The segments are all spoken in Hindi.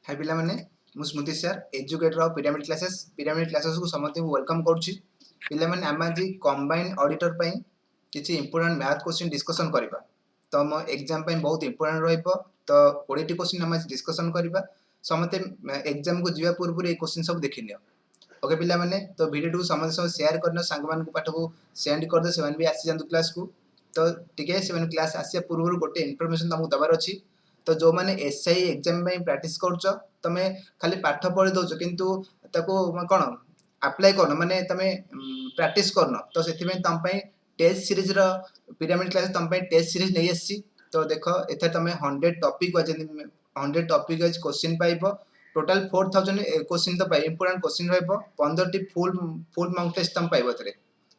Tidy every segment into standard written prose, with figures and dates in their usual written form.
हाय पिला माने मु Smriti sir educator of Pyramid classes को समस्त वेलकम करूची पिला माने हम आज कंबाइन ऑडिटर पई किछि इंपोर्टेंट मैथ क्वेश्चन डिस्कशन करबा तो हम एग्जाम पई बहुत इंपोर्टेंट रहइबो तो 20 टी क्वेश्चन हम आज डिस्कशन करबा समते एग्जाम को जीवा पूर्व ए क्वेश्चन सब देखिनियो ओके पिला माने तो वीडियो को समस्त शेयर करना संग मान को पाठ को सेंड कर दे सेवन भी आसी जंतु क्लास को तो टिके सेवन क्लास आसिया पूर्व गोटे इन्फॉर्मेशन तुमको दबार अछि तो जो माने एसआई एग्जाम में प्रैक्टिस करछ तमे खाली पाठ पढि दोछ किंतु ताको कोन अप्लाई करन माने तमे प्रैक्टिस करन तो सेति में तम पई टेस्ट सीरीज रो पिरामिड क्लास तम पई टेस्ट सीरीज नै आसी तो देखो एथे तमे 100 टॉपिक वाज 100 टॉपिक वाइज क्वेश्चन पाइबो टोटल 4000 क्वेश्चन तो पाइ इंपोर्टेंट क्वेश्चन रहबो 15 टी फुल मॉक टेस्ट तम पाइबो तरे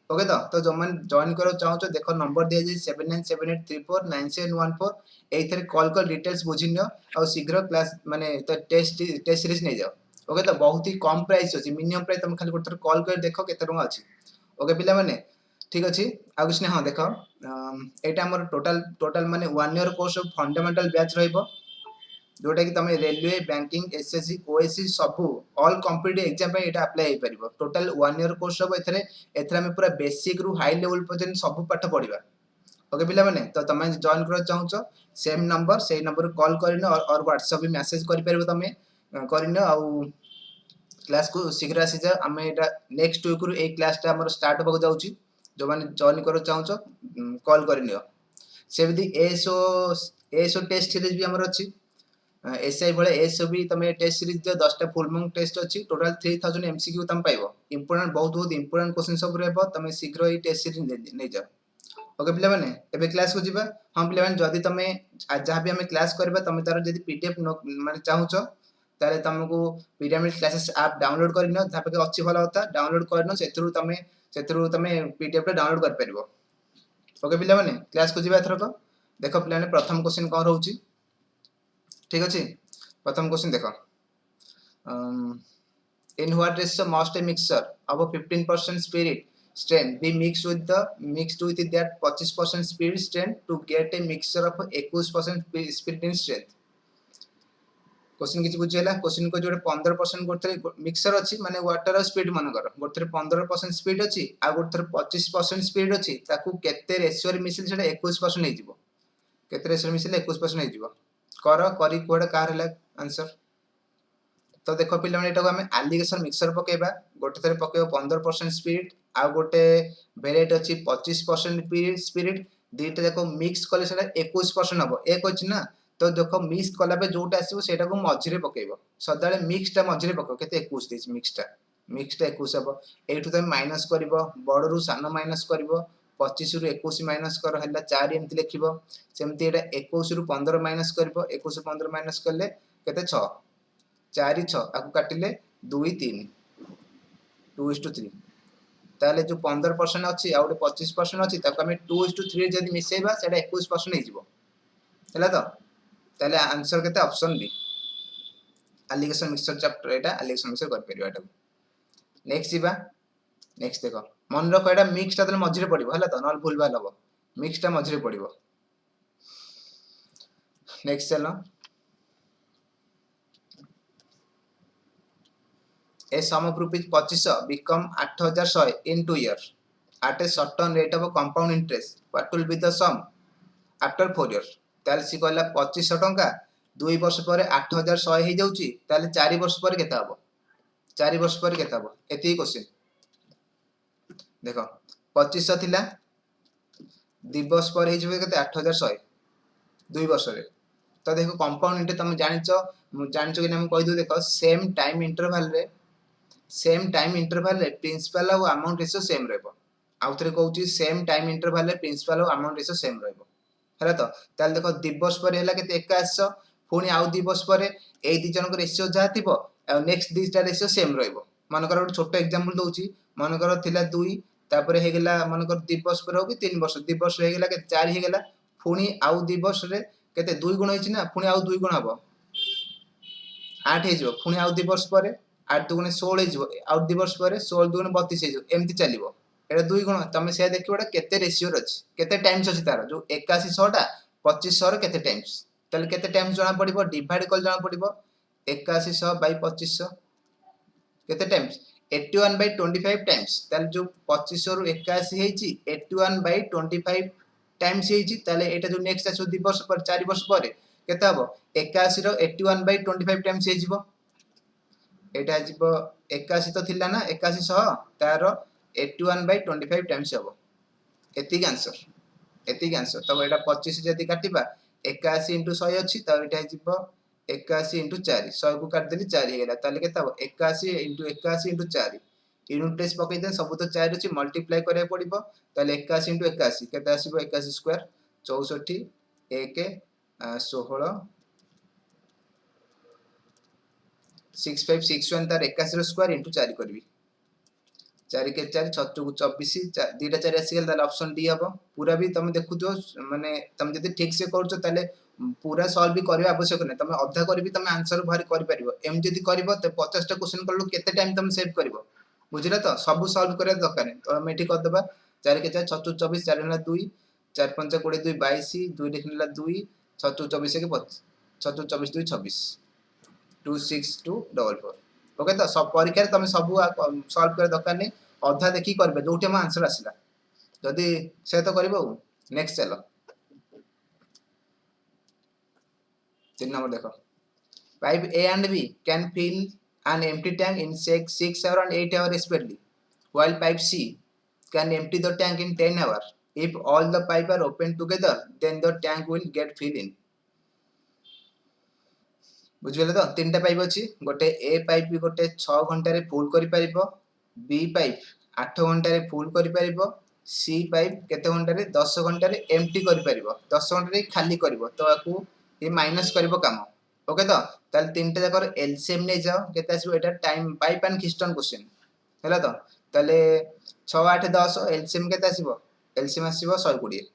ओके तो जो मन जॉइन करो चाहो देखो नंबर दिया जाय 7978349714 एथरे कॉल कर डिटेल्स बुझिनियो और शीघ्र क्लास माने तो टेस्ट सीरीज नै जाओ ओके तो बहुत ही कम प्राइस अछि मिनिमम प्राइस तुम खाली गोटे कॉल कर देखो केते रंग अछि ओके पिला माने ठीक अछि आ कुछ नै हां देखो एटा हमर टोटल माने 1 year course of fundamental batch रहइबो जोटा कि तमे रेलवे बैंकिंग एसएससी ओएससी सब ऑल कॉम्पिटिटिव एग्जाम पे एटा अप्लाई हे परिबो टोटल 1 ईयर कोर्स सब एथरे में पूरा बेसिक रु हाई लेवल पर्यंत सब पाठ पढिबा ओके पिला माने तो तमे जॉइन कर चाहूछो सेम नंबर सेही नंबर कॉल करिनो और व्हाट्सएप भी मैसेज करि परबो तमे करिनो आ क्लास को शीघ्र आसी जा हमें एटा नेक्स्ट वीक रु ए क्लास टा हमर स्टार्ट होबो जाउची जो माने जॉइन करो चाहूछो कॉल करिनियो सेबदी एसओ टेस्ट सीरीज भी हमर अछि एसआई भले एसओ भी तमे टेस्ट सीरीज जो 10 टा फुल मॉक टेस्ट अछि टोटल 3000 एमसीक्यू तम पाइबो इंपोर्टेंट बहुत इंपोर्टेंट क्वेश्चन सब रहबो तमे शीघ्र ई टेस्ट सीरीज नै जाओ ओके पिला माने एबे क्लास को जिबा हम पिला माने जदी तमे जहां भी हमें क्लास करबा तमे तार जदी पीडीएफ माने चाहूछो ताले तुमको पिरामिड क्लासेस ऐप डाउनलोड करनो जहां पे अच्छी भला होता डाउनलोड करनो सेथरु तमे पीडीएफ डाउनलोड कर परबो ओके पिला माने क्लास को जिबा थरको देखो पिला माने प्रथम क्वेश्चन कोन रहउची ठीक अछि प्रथम क्वेश्चन देखो in what ratio must a mixture of a 15% spirit strength be mixed with that 25% spirit strength to get a mixture of 21% spirit in strength question किछि बुझियला क्वेश्चन को जोडे 15% गोटे मिक्सर अछि माने वाटर स्पीड मन कर गोटे 15% स्पीड अछि आ गोटे 25% स्पीड अछि ताकू केते रेशियो रे मिसिल सेटा 21% नै जिवो केते रेशियो रे मिसिल 21% नै जिवो करी कोड कार हला आंसर तो देखो पिला माने एटा को हमें एलिगेशन मिक्सर पकेबा गोटे थरे पकेबो 15% स्पिरिट आ गोटे वेरिएट अछि 25% स्पिरिट दीटा देखो मिक्स कले सेटा 21% हबो एक अछि ना तो देखो मिक्स कला पे जोटा आसीबो सेटा को मझिरे पकेबो सदाले मिक्सटा मझिरे पको केते 21 देछि मिक्सटा 21 हबो एठु तमे माइनस करबो बड़ रु सानो माइनस करबो 25 रु 21 माइनस कर हला 4 एमति लिखिबो सेमति एटा 21 रु 15 माइनस करबो 21 रु 15 माइनस करले केते 6 4 6 आकु काटिले 2 3 2:3 ताले जो 15% अछि आ 25% अछि ताको हमें 2:3 जदी मिसेबा सेटा 21% हे जिवो हला तो ताले आंसर केते option B alligation mixture chapter एटा एलिगेशन मिक्सचर कर परिबा एटा नेक्स्ट जिबा नेक्स्ट देखो मन रखो एटा मिक्स ता तले मझिरे पडिबो हला तो नल भूल भाल हबो मिक्स ता मझिरे पडिबो नेक्स्ट चलो a sum of rupees 2500 become 8100 in 2 years at a certain rate of compound interest what will be the sum after 4 years ताले सी कहला 2500 टंका 2 वर्ष पर 8100 हे जाउची ताले 4 वर्ष पर केता हबो 4 वर्ष पर केता हबो एती क्वेश्चन देखो 2500 थिला 2 वर्ष पर हे जबे केते 8100 2 वर्ष रे तो देखो कंपाउंड इंटरेस्ट तुम जानिचो कि हम कहि दो देखो सेम टाइम इंटरवल रे प्रिंसिपल और अमाउंट रेशियो सेम रहबो आउ थरे कहउची सेम टाइम इंटरवल रे प्रिंसिपल और अमाउंट रेशियो सेम रहबो हला तो ताल देखो 2 वर्ष पर हैला केते 8100 पुनी आउ 2 वर्ष पर ए दि जन को रेशियो जा थिबो और नेक्स्ट दिसटा रेशियो सेम रहबो मन कर छोटो एग्जांपल दोउची मन कर थिला 2 तापर हे गेला मन कर 2 वर्ष पर हो कि 3 वर्ष 2 वर्ष हे गेला के 4 हे गेला पुनी आउ 2 वर्ष रे केते 2 गुण होइची ना पुनी आउ 2 गुण हबो 8 हे जो पुनी आउ 2 वर्ष पर 8 दुगुणे 16 हे जो आउ 2 वर्ष पर 16 दुगुणे 32 हे जो एमति चलीबो एटा 2 गुण तमे से देखिबो एटा केते रेशियो अछि केते टाइम्स अछि तार जो 8100 टा 2500 रे केते टाइम्स तले केते टाइम्स जणा पड़िबो डिवाइड कल जणा पड़िबो 8100 बाय 2500 केते टाइम्स 81 बाय 25 टाइम्स ताले जो 2500 रु 81 हेची 81 बाय 25 टाइम्स हेची ताले एटा जो नेक्स्ट आसो 2 वर्ष पर 4 वर्ष पर केते हबो 81 रो 81 बाय 25 टाइम्स हेजिबो एटा जिवो 81 तो थिला ना 8100 तारो 81 बाय 25 टाइम्स हबो एतिक आंसर तब एटा 25 जदी काटिबा 81 into 100 अछि त एटा जिवो 81 into 4 100 को काट देली 4 हे गेला ताले केता हो 81 into 81 into 4 यूनिट टेस्ट पकै दे सब तो 4 अछि मल्टीप्लाई करे पड़िबो ताले 81 into 81 केता आसीबो 81 स्क्वायर 64 1 16 6561 तार 81 रो स्क्वायर into 4 करबी 4 के 4 6 को 24 दीटा 4 आसी गेल ताले ऑप्शन डी हबो पूरा भी तुम देखुतो माने तुम जदी ठीक से करछो ताले पूरा सॉल्व भी करबा आवश्यक नै तुम अधा करबी तुम आंसर बाहर कर परिबो एम जदी करबो त 50 टा क्वेश्चन करलो केते टाइम तुम सेव करबो बुझिला तो सब सॉल्व करे दरकार नै तो हम एठी कर देबा 4 के 4 6 24 4 हला 2 4 5 22 22 2 देखला 2 6 24 के 25 6 24 2 26 26244 ओके तो सब परीक्षा रे तुम सब सॉल्व करे दरकार नै अधा देखि करबे जोटे हम आंसर आसिला जदी से तो करबो नेक्स्ट चलो 3 नंबर देखो pipe A and B can fill an empty tank in 6 hours and 8 hours respectively while pipe C can empty the tank in 10 hours if all the pipe are open together then the tank will get filled in बुझिले तो तीनटा पाइप अछि गोटे ए पाइप भी गोटे 6 घंटा रे फुल करि परिबो बी पाइप 8 घंटा रे फुल करि परिबो सी पाइप केते घंटा रे 10 घंटा रे एम्प्टी करि परिबो 10 घंटा रे खाली करबो तो आकू ये माइनस करबो काम ओके तो ताल तीनटा जकर एलसीएम नै जाओ केते आसीबो एटा टाइम पाइप एंड किस्टन क्वेश्चन हैला तो ताले 6 8 10 एलसीएम केते आसीबो एलसीएम आसीबो 120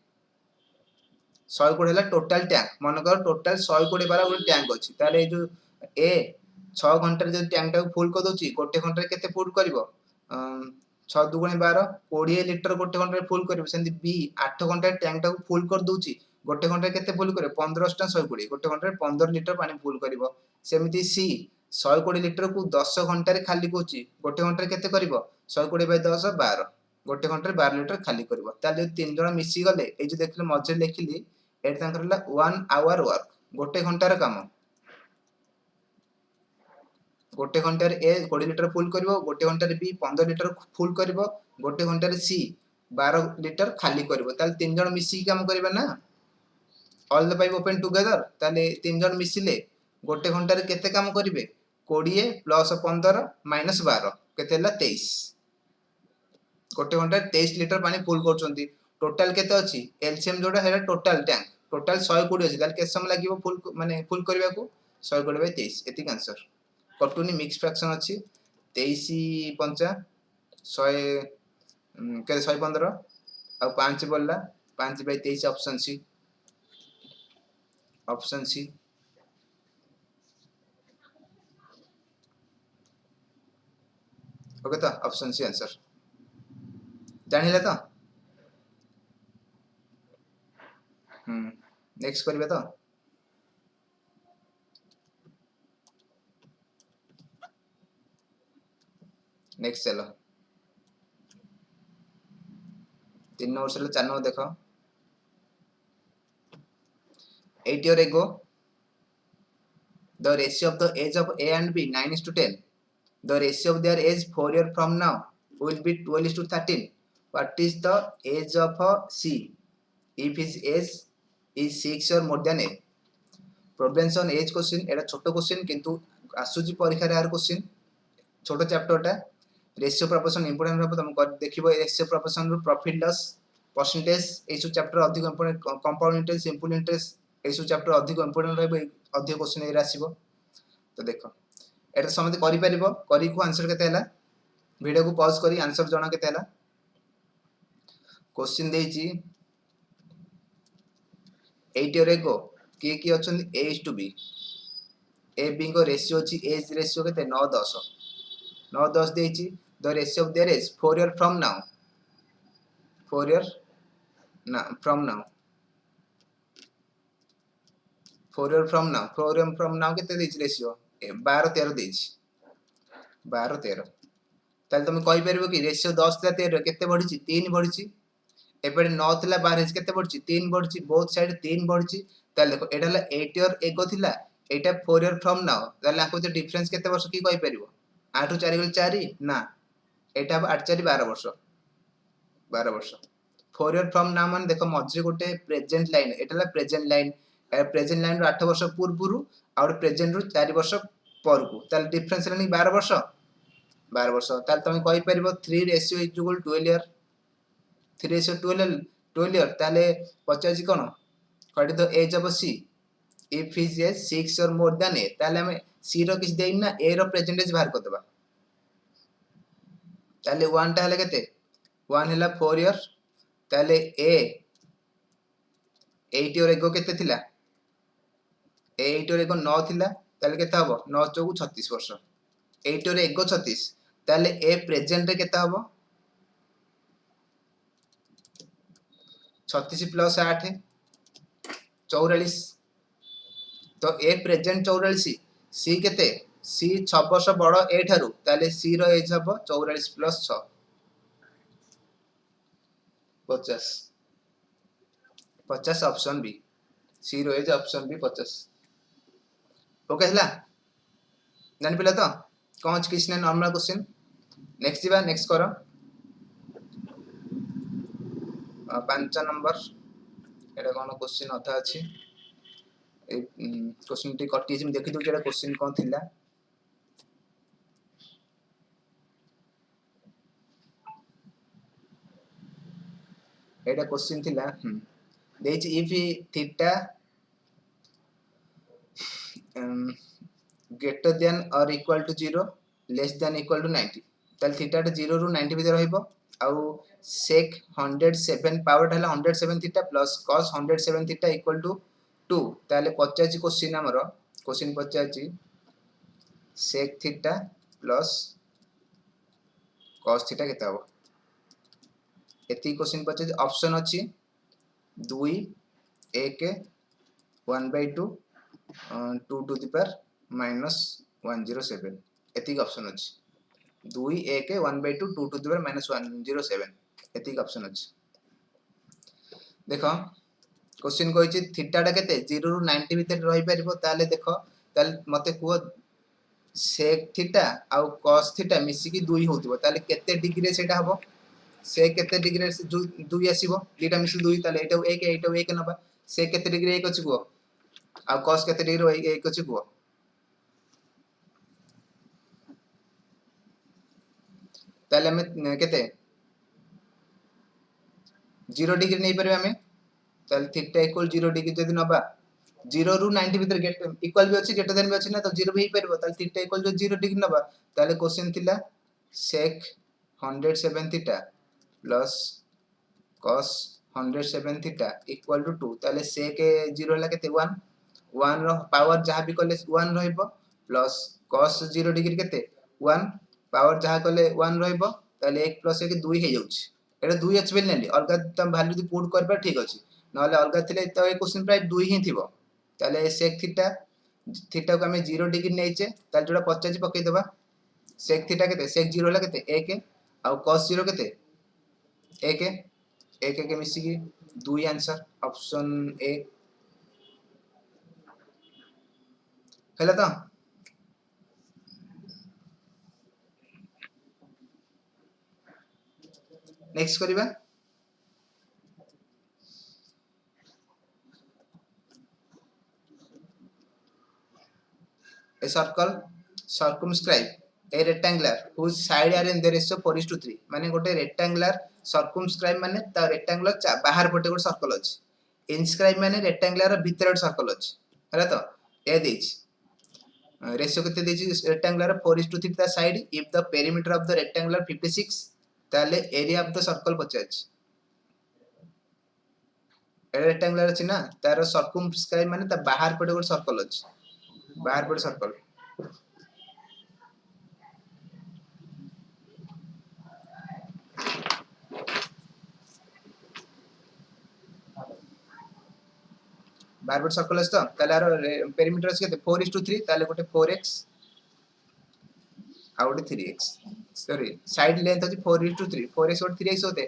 120 हला टोटल टैंक मन कर टोटल 120 वाला ଗୋଟେ टैंक अछि ताले जो ए 6 घंटा रे जो टैंक टा फुल कर दोची गोटे घंटा रे केते फुल करबो 6 2 गुणे 12 20 लीटर गोटे घंटा रे फुल करबो सेंदी बी 8 घंटा रे टैंक टा फुल कर दोची गोटे घंटा रे केते फुल करे 15 टा 120 गोटे घंटा रे 15 लीटर पानी फुल करबो सेमिति सी 120 लीटर को 10 घंटा रे खाली कोची गोटे घंटा रे केते करबो 120 बाय 10 12 गोटे घंटा रे 12 लीटर खाली करबो ताले तीन जण मिसी गले ए जो देखले मजे लिखिली एट तांकर 1 आवर वर्क गोटे घंटार काम गोटे घंटार ए 20 लीटर फुल करबो गोटे घंटार बी 15 लीटर फुल करबो गोटे घंटार सी 12 लीटर खाली करबो ताले तीन जण मिसी काम करबा ना all the pipe open together ताले तीन जण मिसिले गोटे घंटार केते काम करिवे 20 प्लस 15 माइनस 12 केते हला 23 गोटे घंटार 23 लीटर पानी फुल करचंती टोटल केते अछि एलसीएम जोडा हेला टोटल टैंक टोटल 120 अछि ताले केते समय लागिवो फुल माने फुल करबा को 120 बाय 23 एतिक आंसर कटुनी मिक्स फ्रैक्शन अछि 23 5 100 के 115 आ 5 बोलला 5 बाय 23 ऑप्शन सी ओके तो ऑप्शन सी आंसर जानिला तो नेक्स्ट करबे तो नेक्स्ट चलो 3 नंबर से 4 नंबर देखो 8 year ago the ratio of the age of A and B 9:10 the ratio of their age 4 year from now will be 12:13 what is the age of C if his age is 6 or more than A problems on age question एटा छोटो क्वेश्चन किंतु आसुजी परीक्षा रे आर क्वेश्चन छोटो चैप्टरटा रेशियो प्रोपोर्शन इंपोर्टेंट रहबो तुम देखिबो रेशियो प्रोपोर्शन रो प्रॉफिट लॉस परसेंटेज एसु चैप्टर अधिक important compound interest simple interest एसु चैप्टर अधिक इंपोर्टेंट रहबो अधिक क्वेश्चन एरा आसीबो तो देखो एटा समझ करि परिबो करि को आंसर केते हला वीडियो को पॉज करी आंसर जणा केते हला क्वेश्चन देइची 8 year ago की अछन A is to B A B को रेशियो अछि एज रेशियो केते 9 10 9 10 देइची the ratio of their is 4 year from now 4 year ना from now 4 year from now 4 year from now केते देइची रेशियो 12 13 ଦେଇଛି 12 13 ताले तुम कहि परबो कि रेशियो 10 ला 13 केते बढ़िछि 3 बढ़िछि एपटे 9 थिला 12 केते बढ़िछि 3 बढ़िछि बोथ साइड 3 बढ़िछि ताले देखो एटा ला 8 इयर एगो थिला एटा 4 इयर फ्रॉम नाउ ताले आको जे डिफरेंस केते वर्ष की कहि परबो 8 4 गल 4 ना एटा 8 4 12 वर्ष 12 वर्ष 4 इयर फ्रॉम नाउ मान देखो मझे गोटे प्रेजेंट लाइन एटा ला प्रेजेंट लाइन रो 8 वर्ष पूर्वरु और प्रेजेंट रो 4 वर्ष परकु ताले डिफरेंस लानी 12 वर्ष 12 वर्ष ताले तुम कहि परबो 3 ratio equal 12 year 3 ratio 12 year ताले पचाजी कोन what is the age of C if is A 6 और मोर देन ए ताले हमें सी रो किछ देइन ना ए रो परसेंटेज बाहर कर देबा ताले 1 टा हले केते 1 हला 4 इयर ताले ए 8 इयर एगो केते थिला 8 इयर एगो 9 थिला ताले केते हबो 9 चौकु 36 वर्ष 8 इयर एगो 36 ताले ए प्रेजेंट रे केते हबो 36 प्लस 8 44 तो ए प्रेजेंट 44 सी केते सी 6 वर्ष बड़ ए ठारू ताले सी रो एज हबो 44 प्लस 6 50 50 ऑप्शन बी सी रो एज ऑप्शन बी 50 ओके हला जानि पिला तो कौन किसने नॉर्मल क्वेश्चन नेक्स्ट जीवा नेक्स्ट करो 5 नंबर एटा कोन क्वेश्चन अथा अछि ए क्वेश्चन टी कटि जे देखि दउ जेटा क्वेश्चन कोन थिला एटा क्वेश्चन थिला देछि if theta greater than or equal to 0 less than equal to 90 ताल थीटा 0 रु 90 भीतर रहइबो आउ sec 107 पावर हला 107 theta plus cos 107 theta equal to 2 ताले 50 क्वेश्चन हमर question 50 sec theta plus cos theta केता हो एती क्वेश्चन 50 ऑप्शन अछि 2 1 1/2 2 टू द पावर माइनस 107 एतिक ऑप्शन अछि 2 1 1/2 2 टू द पावर माइनस 107 एतिक ऑप्शन अछि देखो क्वेश्चन कहै छी थीटा टा केते 0 रु 90 भीतर रहि परिबो ताले देखो ताले मते को sec थीटा आउ cos थीटा मिसी की 2 होतबो ताले केते डिग्री रे सेटा हबो sec केते डिग्री रे 2 आसीबो डीटा मिसी 2 ताले एटा 1 नबा sec केते डिग्री 1 अछि को आ cos केते डिग्री 1 अछि को ताले हमें केते 0 डिग्री नै परबे हमें ताले थीटा इक्वल 0 डिग्री जदी नबा 0 रु 90 भीतर गेट इक्वल भी अछि ग्रेटर देन भी अछि ना तो 0 भी परबो ताले थीटा इक्वल 0 डिग्री नबा ताले क्वेश्चन थिला sec 107 theta plus cos 107 theta equal to 2 ताले sec 0 ला केते 1 1 रो पावर जहा भी कले 1 रहइबो प्लस cos 0 डिग्री केते 1 पावर जहा कले 1 रहइबो ताले 1 प्लस 1 2 हे जाउछ एटा 2 एच बेल नेली अलगा तम वैल्यू दि पुट करबा ठीक अछि नले अलगा थिले तो ए क्वेश्चन प्राय 2 ही थिबो ताले sec थीटा को हमें 0 डिग्री नेचे ताले जोडा 50 पकई देबा sec थीटा केते sec 0 ला केते 1 आ cos 0 केते 1 1 के मिसी की 2 आंसर ऑप्शन ए हेला तो नेक्स्ट करिबा a circle circumscribe a rectangular whose side are in the ratio 4:3 माने गोटे rectangular circumscribe माने ता rectangular बाहर पटे गोटे सर्कल अछि inscribe माने rectangular भीतर गोटे सर्कल अछि हैला तो ए देछि रेशियो केते देछि rectangular 4:3 ता side if the perimeter of the rectangular 56 ताले area of the circle 50 Etah rectangular अछि ना तार सर्कमस्क्राइब माने ता बाहर पटे गोटे सर्कल अछि बाहर पटे सर्कल बाहर पटे सर्कल अछि तो ताले आरो पेरीमीटर अछि केते 4:3 ताले गोटे 4x out 3x sorry side length अछि 4:3 4x और 3x होते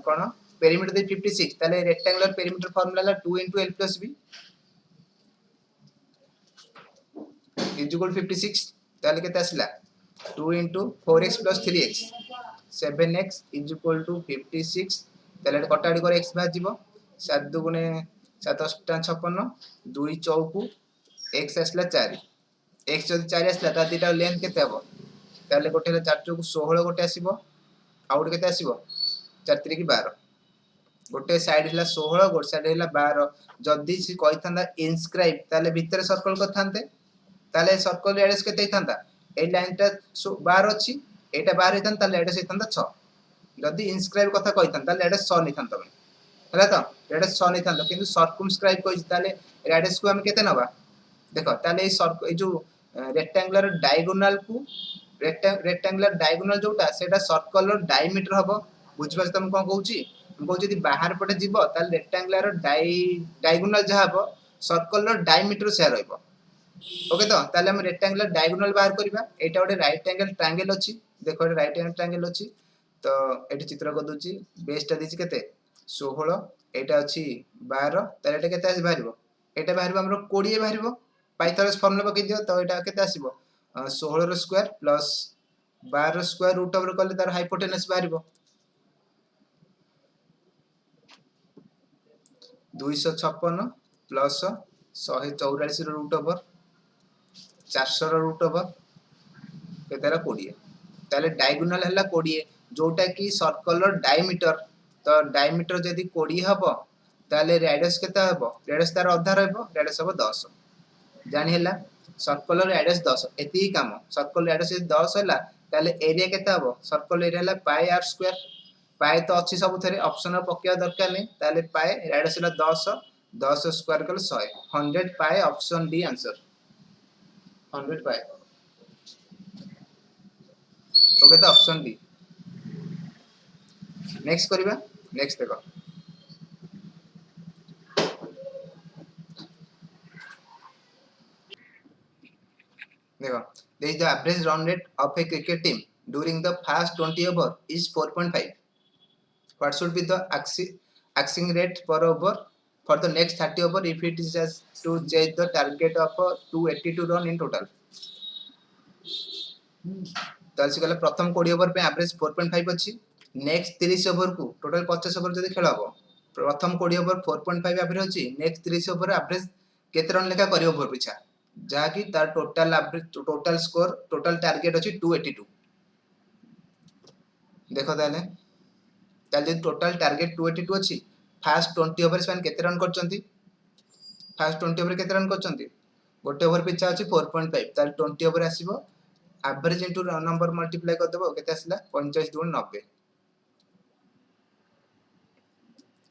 कोन पेरीमीटर दे 56 ताले रेक्टेंगुलर पेरीमीटर फार्मूला ला 2 * l + b = 56 ताले केते आसला 2 * 4x + 3x 7x = 56 ताले कटाडी कर x बाज जीवो 7 2 गुणे 7 8 56 2 चौकु x आसला 4 x जदि 4 आसला ता दिटा लेंथ केते हबो ताले गोटे 4 चौकु 16 गोटे आसीबो आउट केते आसीबो 4 3 की 12 गोटे साइड हला 16 गोटे साइड हला 12 जदि सी कहिथांदा इनस्क्राइब ताले भीतर सर्कल करथांते ताले सर्कल रेडियस केते हिथांदा ए लाइनटा 12 अछि एटा 12 हिथांदा ताले रेडियस हिथांदा 6 जदि इनस्क्राइब कथा कहिथांदा ताले रेडियस 6 निथांदा हला तो रेडियस 6 निथांदा किंतु सर्कमस्क्राइब कहि ताले रेडियस को हम केते नबा देखो ताले ए सर्कल ए जो रेक्टेंगुलर डायगोनल को रेक्टेंगुलर डायगोनल जोटा सेटा सर्कल रो डायमीटर हबो बुझबस तुम कोन कहूची हम कहू जदि बाहर पटे जीवो ताले रेक्टेंगुलर डायगोनल जा हबो सर्कल रो डायमीटर से रहइबो ओके तो ताले हम रेक्टेंगुलर डायगोनल बाहर करबा एटा ओटे राइट एंगल ट्रायंगल अछि देखो एटा राइट एंगल ट्रायंगल अछि तो एटी चित्र को दोची बेसटा दिछि केते 16 एटा अछि 12 ताले एटा केते आसी बाहरिबो एटा बाहरिबो हमरो 20 बाहरिबो पाइथागोरस फार्मूला पकि दियो तो एटा केते आसीबो 16 रो स्क्वायर प्लस 12 रो स्क्वायर रूट ओवर करले तार हाइपोटेनस बाहरिबो 256 प्लस 144 रो रूट ओवर 400 रो रूट ओवर केतेरा 20 ताले डायगोनल हला 20 जोटा की सर्कल रो डायमीटर तो डायमीटर जदी 20 हबो ताले रेडियस केते हबो रेडियस तार आधा रहबो रेडियस हबो 10 जानि हला सर्कल रो रेडियस 10 एती काम सर्कल रेडियस 10 हला ताले एरिया केते हबो सर्कल एरिया हला पाई r स्क्वायर पाई तो अछि सब थरे ऑप्शन पकिया दरकार नै ताले पाई रेडियस हला 10 10 स्क्वायर कल 100 100 पाई ऑप्शन डी आंसर 100 पाई ओके तो ऑप्शन डी नेक्स्ट करिबा नेक्स्ट देखो देखो there is the average run rate of a cricket team during the first 20 over is 4.5 what should be the axing rate per over for the next 30 over if it is as to chase the target of 282 run in total ताल से गला प्रथम 20 ओवर पे एवरेज 4.5 अछि नेक्स्ट 30 ओवर को टोटल 50 ओवर जदी खेलाबो प्रथम 20 ओवर 4.5 एवरेज अछि नेक्स्ट 30 ओवर एवरेज केते रन लेखा करियो ओवर पिछा जहा कि तार total average total score total target अछि 282 देखो ताले ताले टोटल टारगेट 282 अछि फर्स्ट 20 ओवर स्पैन केते रन करचंती फर्स्ट 20 ओवर केते रन करचंती गोटे ओवर पिछा अछि 4.5 ताले 20 over आसीबो average into number multiply कर देबो केते आसला 45 * 90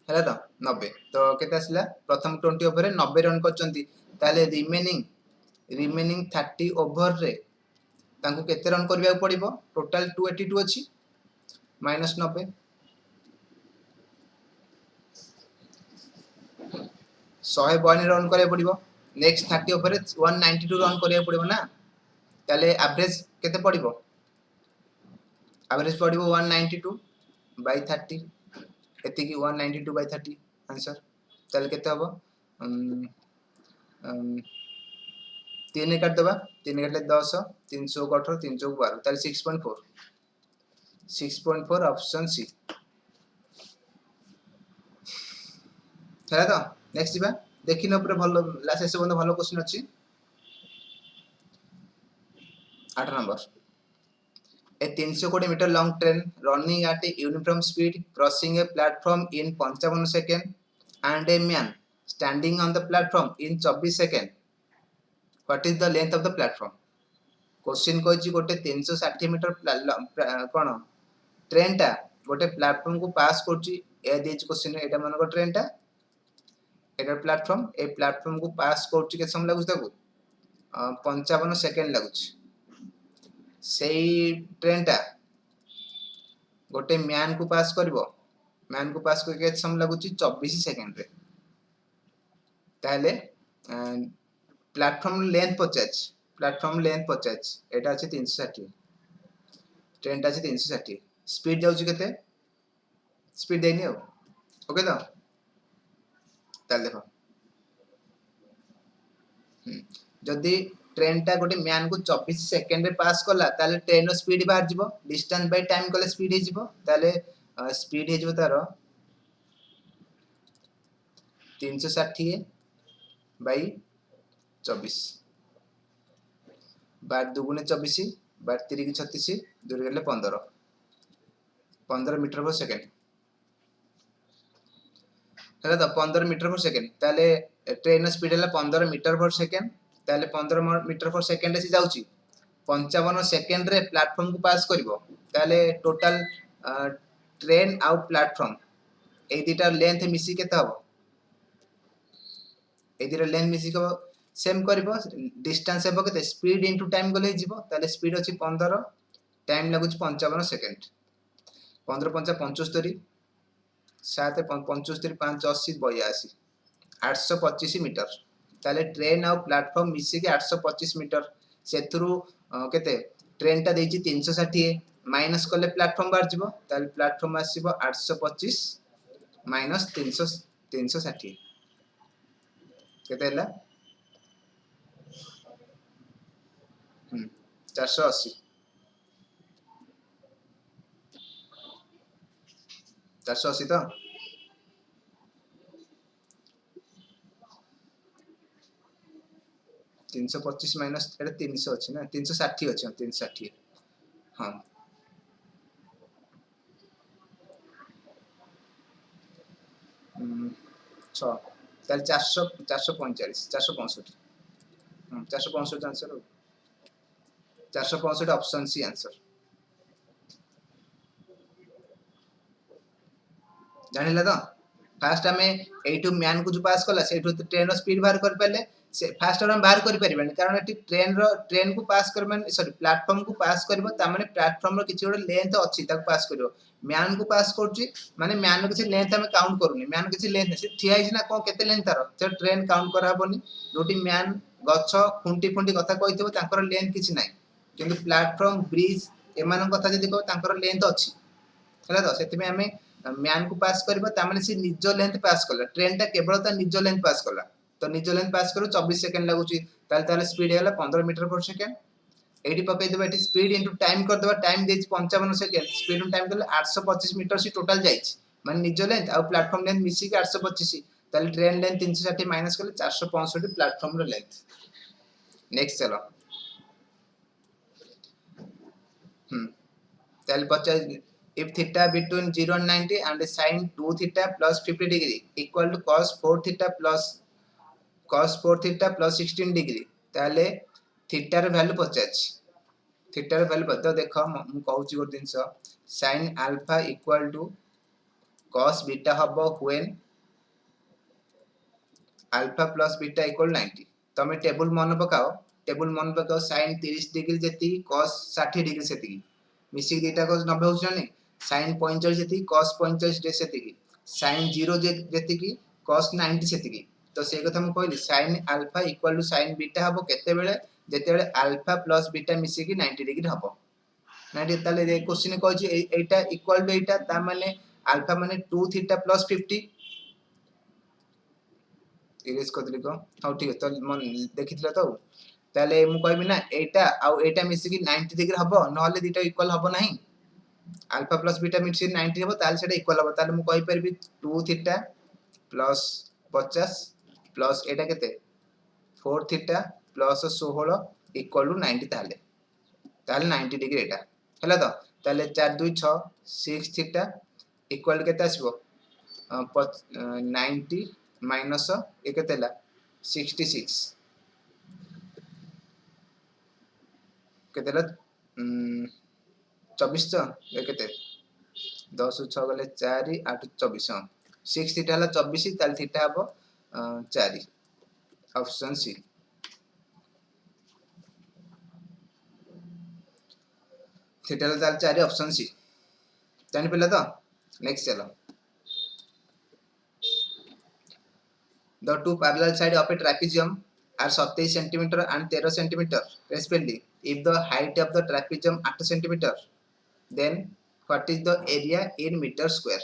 हैला तो 90 तो केते आसला प्रथम 20 ओवर रे 90 रन करचंती ताले रिमेनिंग 30 ओवर रे तांको केते रन करबा पड़िबो टोटल 282 अछि माइनस 90 152 रन करे पड़िबो नेक्स्ट 30 ओवर रे 192 रन करे पड़िबो ना ताले एवरेज केते पड़िबो एवरेज पड़िबो 192 बाय 30 एति की 192 बाय 30 आंसर ताले केते हबो 3 काट दबा 3 काटले 10 318 312 ताले 6.4 6.4 ऑप्शन सी हैला तो नेक्स्ट जीबा देखिनो पुरा भलो लास्ट से बंद भलो क्वेश्चन अछि 8 number a 320 meter long train running at a uniform speed crossing a platform in 55 seconds and a man standing on the platform in 24 seconds what is the length of the platform question कहछि गोटे 360 मीटर कोन ट्रेन टा गोटे प्लेटफॉर्म को पास करछि ए देज क्वेश्चन एटा मन को ट्रेन टा एटा प्लेटफॉर्म ए प्लेटफॉर्म को पास करछि के समय लागु ताकू 55 सेकंड लागुछि सेई ट्रेन टा गोटे मैन को पास करबो मैन को पास करके समय लागुछि 24 सेकंड रे ताले प्लेटफॉर्म लेंथ 50 एटा अछि 360 ट्रेन टा 360 स्पीड जाउची केते स्पीड देनी हो ओके तो ताल देखो जदि ट्रेन टा गोटे मैन को 24 सेकंड रे पास कला ताले ट्रेन रो स्पीड बाहर जिवो डिस्टेंस बाय टाइम कले स्पीड हे जिवो ताले स्पीड हे जिवो तारो 360 बाय 24 बार दुगुने 24 बार 3 की 36 दूर गले 15 मीटर पर सेकंड है तो 15 मीटर पर सेकंड ताले ट्रेन स्पीड है 15 मीटर पर सेकंड ताले 15 मीटर पर सेकंड से जाउची 55 सेकंड रे प्लेटफॉर्म को पास करिवो ताले टोटल ट्रेन आउ प्लेटफॉर्म ए दिटा लेंथ मिसी केता हो ए दिटा लेंथ मिसी को सेम करिवो डिस्टेंस हेबो केते स्पीड इनटू टाइम गले जिवो ताले स्पीड अछि 15 टाइम लागुच 55 सेकंड 15 5 75 7 75 5 80 82 825 मीटर ताले ट्रेन आउ प्लेटफॉर्म मिसी के 825 मीटर सेथुरु केते ट्रेन टा देछि 360 माइनस कले प्लेटफॉर्म बाहर जिवो ताले प्लेटफॉर्म आसीबो 825 माइनस 360 केते हला 480 480 तो 325 माइनस एटा 300 अछि ना 360 अछि 360 हां छ ताले 400 445 465 465 आंसर हो 465 ऑप्शन सी आंसर जानिला तो फास्ट हमें एटू मैन को जो पास कला सेटू ट्रेन रो स्पीड बाहर कर पले से फास्ट हम बाहर कर परिबन कारण एटी ट्रेन को पास कर माने सॉरी प्लेटफार्म को पास करबो ता माने प्लेटफार्म रो किछि ओडे लेंथ अछि तक पास करियो मैन को पास करछि माने मैन रो किछि लेंथ हमें काउंट करूनी मैन किछि लेंथ से ठिया हिछि ना को केते लेंथ तारो से ट्रेन काउंट करा हबनी जोटी मैन गछ खुंटी खुंटी कथा कहिथिबो तांकर लेंथ किछि नै किंतु प्लेटफार्म ब्रिज एमान कथा जदी को तांकर लेंथ अछि हला तो सेति में हमें मैन को पास करबो ता माने से निजो लेंथ पास करला ट्रेन टा केवल ता निजो लेंथ पास करला तो निजो लेंथ पास करो 24 सेकंड लागुची ताले ताले स्पीड हेला 15 मीटर पर सेकंड एडी पकई देबा एटी स्पीड इनटू टाइम कर देबा टाइम देछि 55 सेकंड स्पीड इनटू टाइम करले 825 मीटर से टोटल जाइछि माने निजो लेंथ आ प्लेटफार्म लेंथ मिसी के 825 ताले ट्रेन लेंथ 360 माइनस करले 465 प्लेटफार्म रो लेंथ नेक्स्ट चलो ताले 50 if theta between 0 and 90 and sin 2 theta plus 50 degree equal to cos 4 theta plus 16 degree ताले theta rho value 50 theta rho value बता देखो मु कहूची गोट दिनस sin alpha equal to cos beta हबो when alpha plus beta equal 90 तमे टेबल मन पकाओ sin 30 डिग्री जेती cos 60 डिग्री सेती मिसी डेटा को 90 होछ नै sin 45 जेती cos 45 डे सेती sin 0 जेती की cos 90 सेती तो से कथा हम कहली sin alpha equal to sin beta हबो केते बेले जेते बेले alpha plus beta मिसी की 90 डिग्री हबो 90 ताले रे क्वेश्चन कहै छी एटा इक्वल टू एटा ता माने alpha माने 2 थीटा plus 50 इरेज कर दिली को हां ठीक है तो मन देखितला तो ताले मु कहबी ना एटा आ एटा मिसी की 90 डिग्री हबो नहले दिटा इक्वल हबो नाही अल्फा प्लस बीटा मिक्स 90 हबो ताल सेटा इक्वल हबो ताले मु कहि परबी 2 थीटा प्लस 50 प्लस एटा केते 4 थीटा प्लस 16 इक्वल टू 90 ताले 90 डिग्री एटा हला तो ताले 4 2 6 6 थीटा इक्वल केते आसीबो 90 माइनस ए केतेला 66 केतेला 24 तो ए केते 10 6 गले 4 8 24 6 थीटा हला 24 ताल थीटा हबो 4 ऑप्शन सी थीटा हला ताल 4 ऑप्शन सी जानि पले तो नेक्स्ट चलो the two parallel side of a trapezium are 27 cm and 13 cm respectively if the height of the trapezium 8 cm then what is the area in meter square?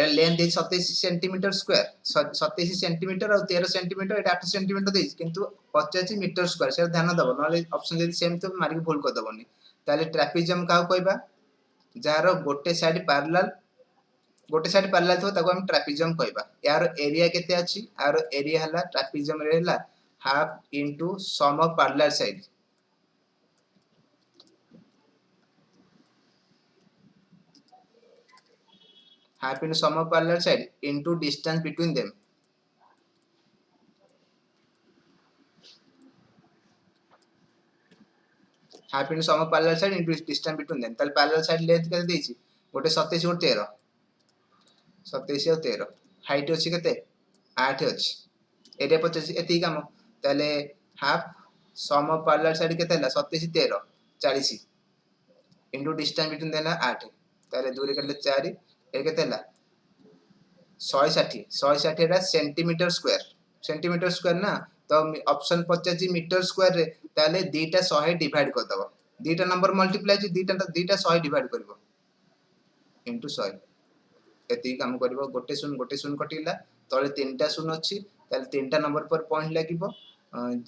Length 27 centimetre square 27 centimetre और 13 सेंटीमीटर एटा 8 सेंटीमीटर देइछ किंतु 85 मीटर स्क्वायर से ध्यान दबो नले ऑप्शन जदी सेम तो मारी भूल कर दबोनी ताले ट्रापेजियम का कहबा जार गोटे साइड पैरेलल थो ताको हम ट्रापेजियम कहबा यार एरिया केते अछि यार एरिया हला ट्रापेजियम रे हला half into sum of parallel side half into sum of parallel side into distance between them. Half into sum of parallel side into distance between them. ताले parallel side length केते देछि गोटे 27 और 13 27 और 13 हाइट अछि केते 8 अछि एरिया 25 एति काम ताले half sum of parallel side केते हला 27 13 40 into distance between them 8 ताले दूरी करले 4 ए केते हला 160 एटा सेंटीमीटर स्क्वायर ना तो ऑप्शन 25 मीटर स्क्वायर रे ताले दीटा 100 डिवाइड कर दबो दीटा नंबर मल्टीप्लाई जे दीटा 100 डिवाइड करबो इनटू 100 एती काम करबो गोटे शून्य कटिला तळे तीनटा शून्य अछि ताले तीनटा नंबर पर पॉइंट लागिबो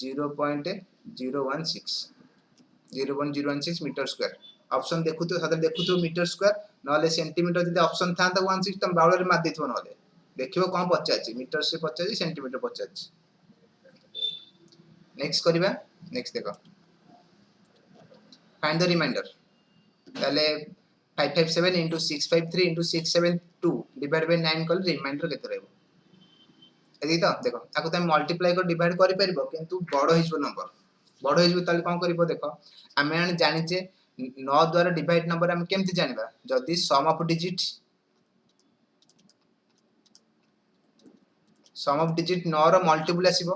0.016 मीटर स्क्वायर ऑप्शन देखुतो सादर देखुतो मीटर स्क्वायर नले सेंटीमीटर जदी ऑप्शन था त 16 तम बाउलर मार देथो नले देखिबो कोन पचाछि मीटर से पचाछि सेंटीमीटर पचाछि नेक्स्ट करिबा नेक्स्ट देखो फाइंड द रिमाइंडर ताले 557 into 653 into 672 डिवाइड बाय 9 कल रिमाइंडर केते रहबो एदी तो देखो आको त मल्टीप्लाई कर डिवाइड करि परिबो किंतु बडो हिजबो नंबर बडो हिजबो ताले कोन करिबो देखो आमे आने जानिचे 9 द्वारा डिवाइड नंबर हम केमति जानिबा जदी सम ऑफ डिजिट 9 रो मल्टीपल आसीबो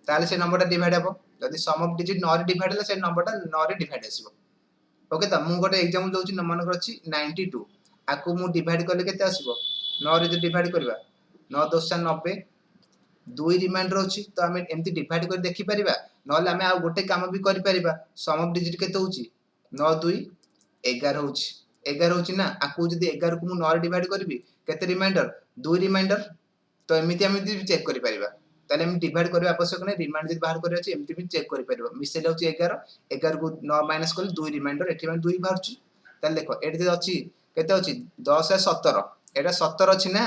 ताले से नंबरटा डिवाइड हबो जदी सम ऑफ डिजिट 9 रे डिवाइड हला से नंबरटा 9 रे डिवाइड आसीबो ओके त मु गोटे एग्जांपल दोछि मन कर अछि 92 आकु मु डिवाइड करले केते आसीबो 9 रे जे डिवाइड करबा 9 10 90 2 रिमाइंडर अछि तो हमें एमति डिवाइड कर देखि परिबा नले हमें आ गोटे काम भी करि परिबा सम ऑफ डिजिट केते होछि 9 2 11 होछि ना आकु जदी 11 को मु 9 रे डिवाइड करबी केते रिमाइंडर 2 रिमाइंडर तो एमिति हम चेक करि परिबा ताले हम डिवाइड करबा आवश्यक नै रिमाइंडर जदी बाहर करिया अछि एमिति भी चेक करि परिबा मिसेल होछि 11 को 9 माइनस करले 2 रिमाइंडर एठी में 2 बाहरछि ताले देखो एठी जे अछि केते अछि 10 है 17 एटा 17 अछि ना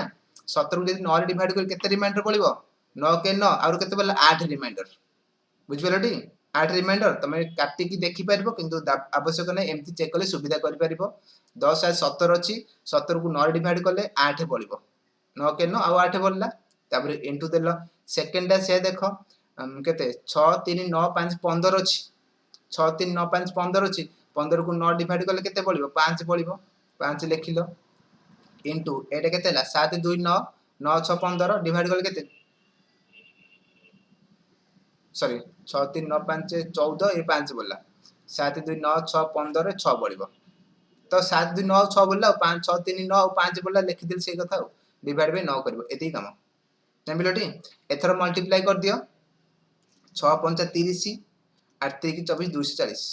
17 को जदी 9 रे डिवाइड कर केते रिमाइंडर पड़िबो 9 के 9 और केते बोला 8 रिमाइंडर बुझबेलटी 8 रिमाइंडर तमे काटी की देखि परिबो किंतु आवश्यक नै एमिति चेक करले सुविधा करि परिबो 10 है 17 अछि 17 को 9 रे डिवाइड करले 8 पड़िबो 9 के 9 और 8 बोलला तापर इनटू देलो सेकंड से देखो केते 6 3 9 5 15 अछि 6 3 9 5 15 अछि 15 को 9 डिवाइड करले केते पड़िबो 5 पड़िबो 5 लिखिलो इनटू एटा केते ला 7 2 9 9 6 15 डिवाइड करले केते सॉरी 6 3 9 5 14 ए 5 बोलला 7 2 9 6 15 6 पड़िबो तो 7 2 9 6 बोलला 5 6 3 9 5 बोलला लिखि दिल से कथा डिवाइड बाय 9 करबो एती काम जानिबिलोटी एथरो मल्टीप्लाई कर दियो 6 5 30 8 3 24 240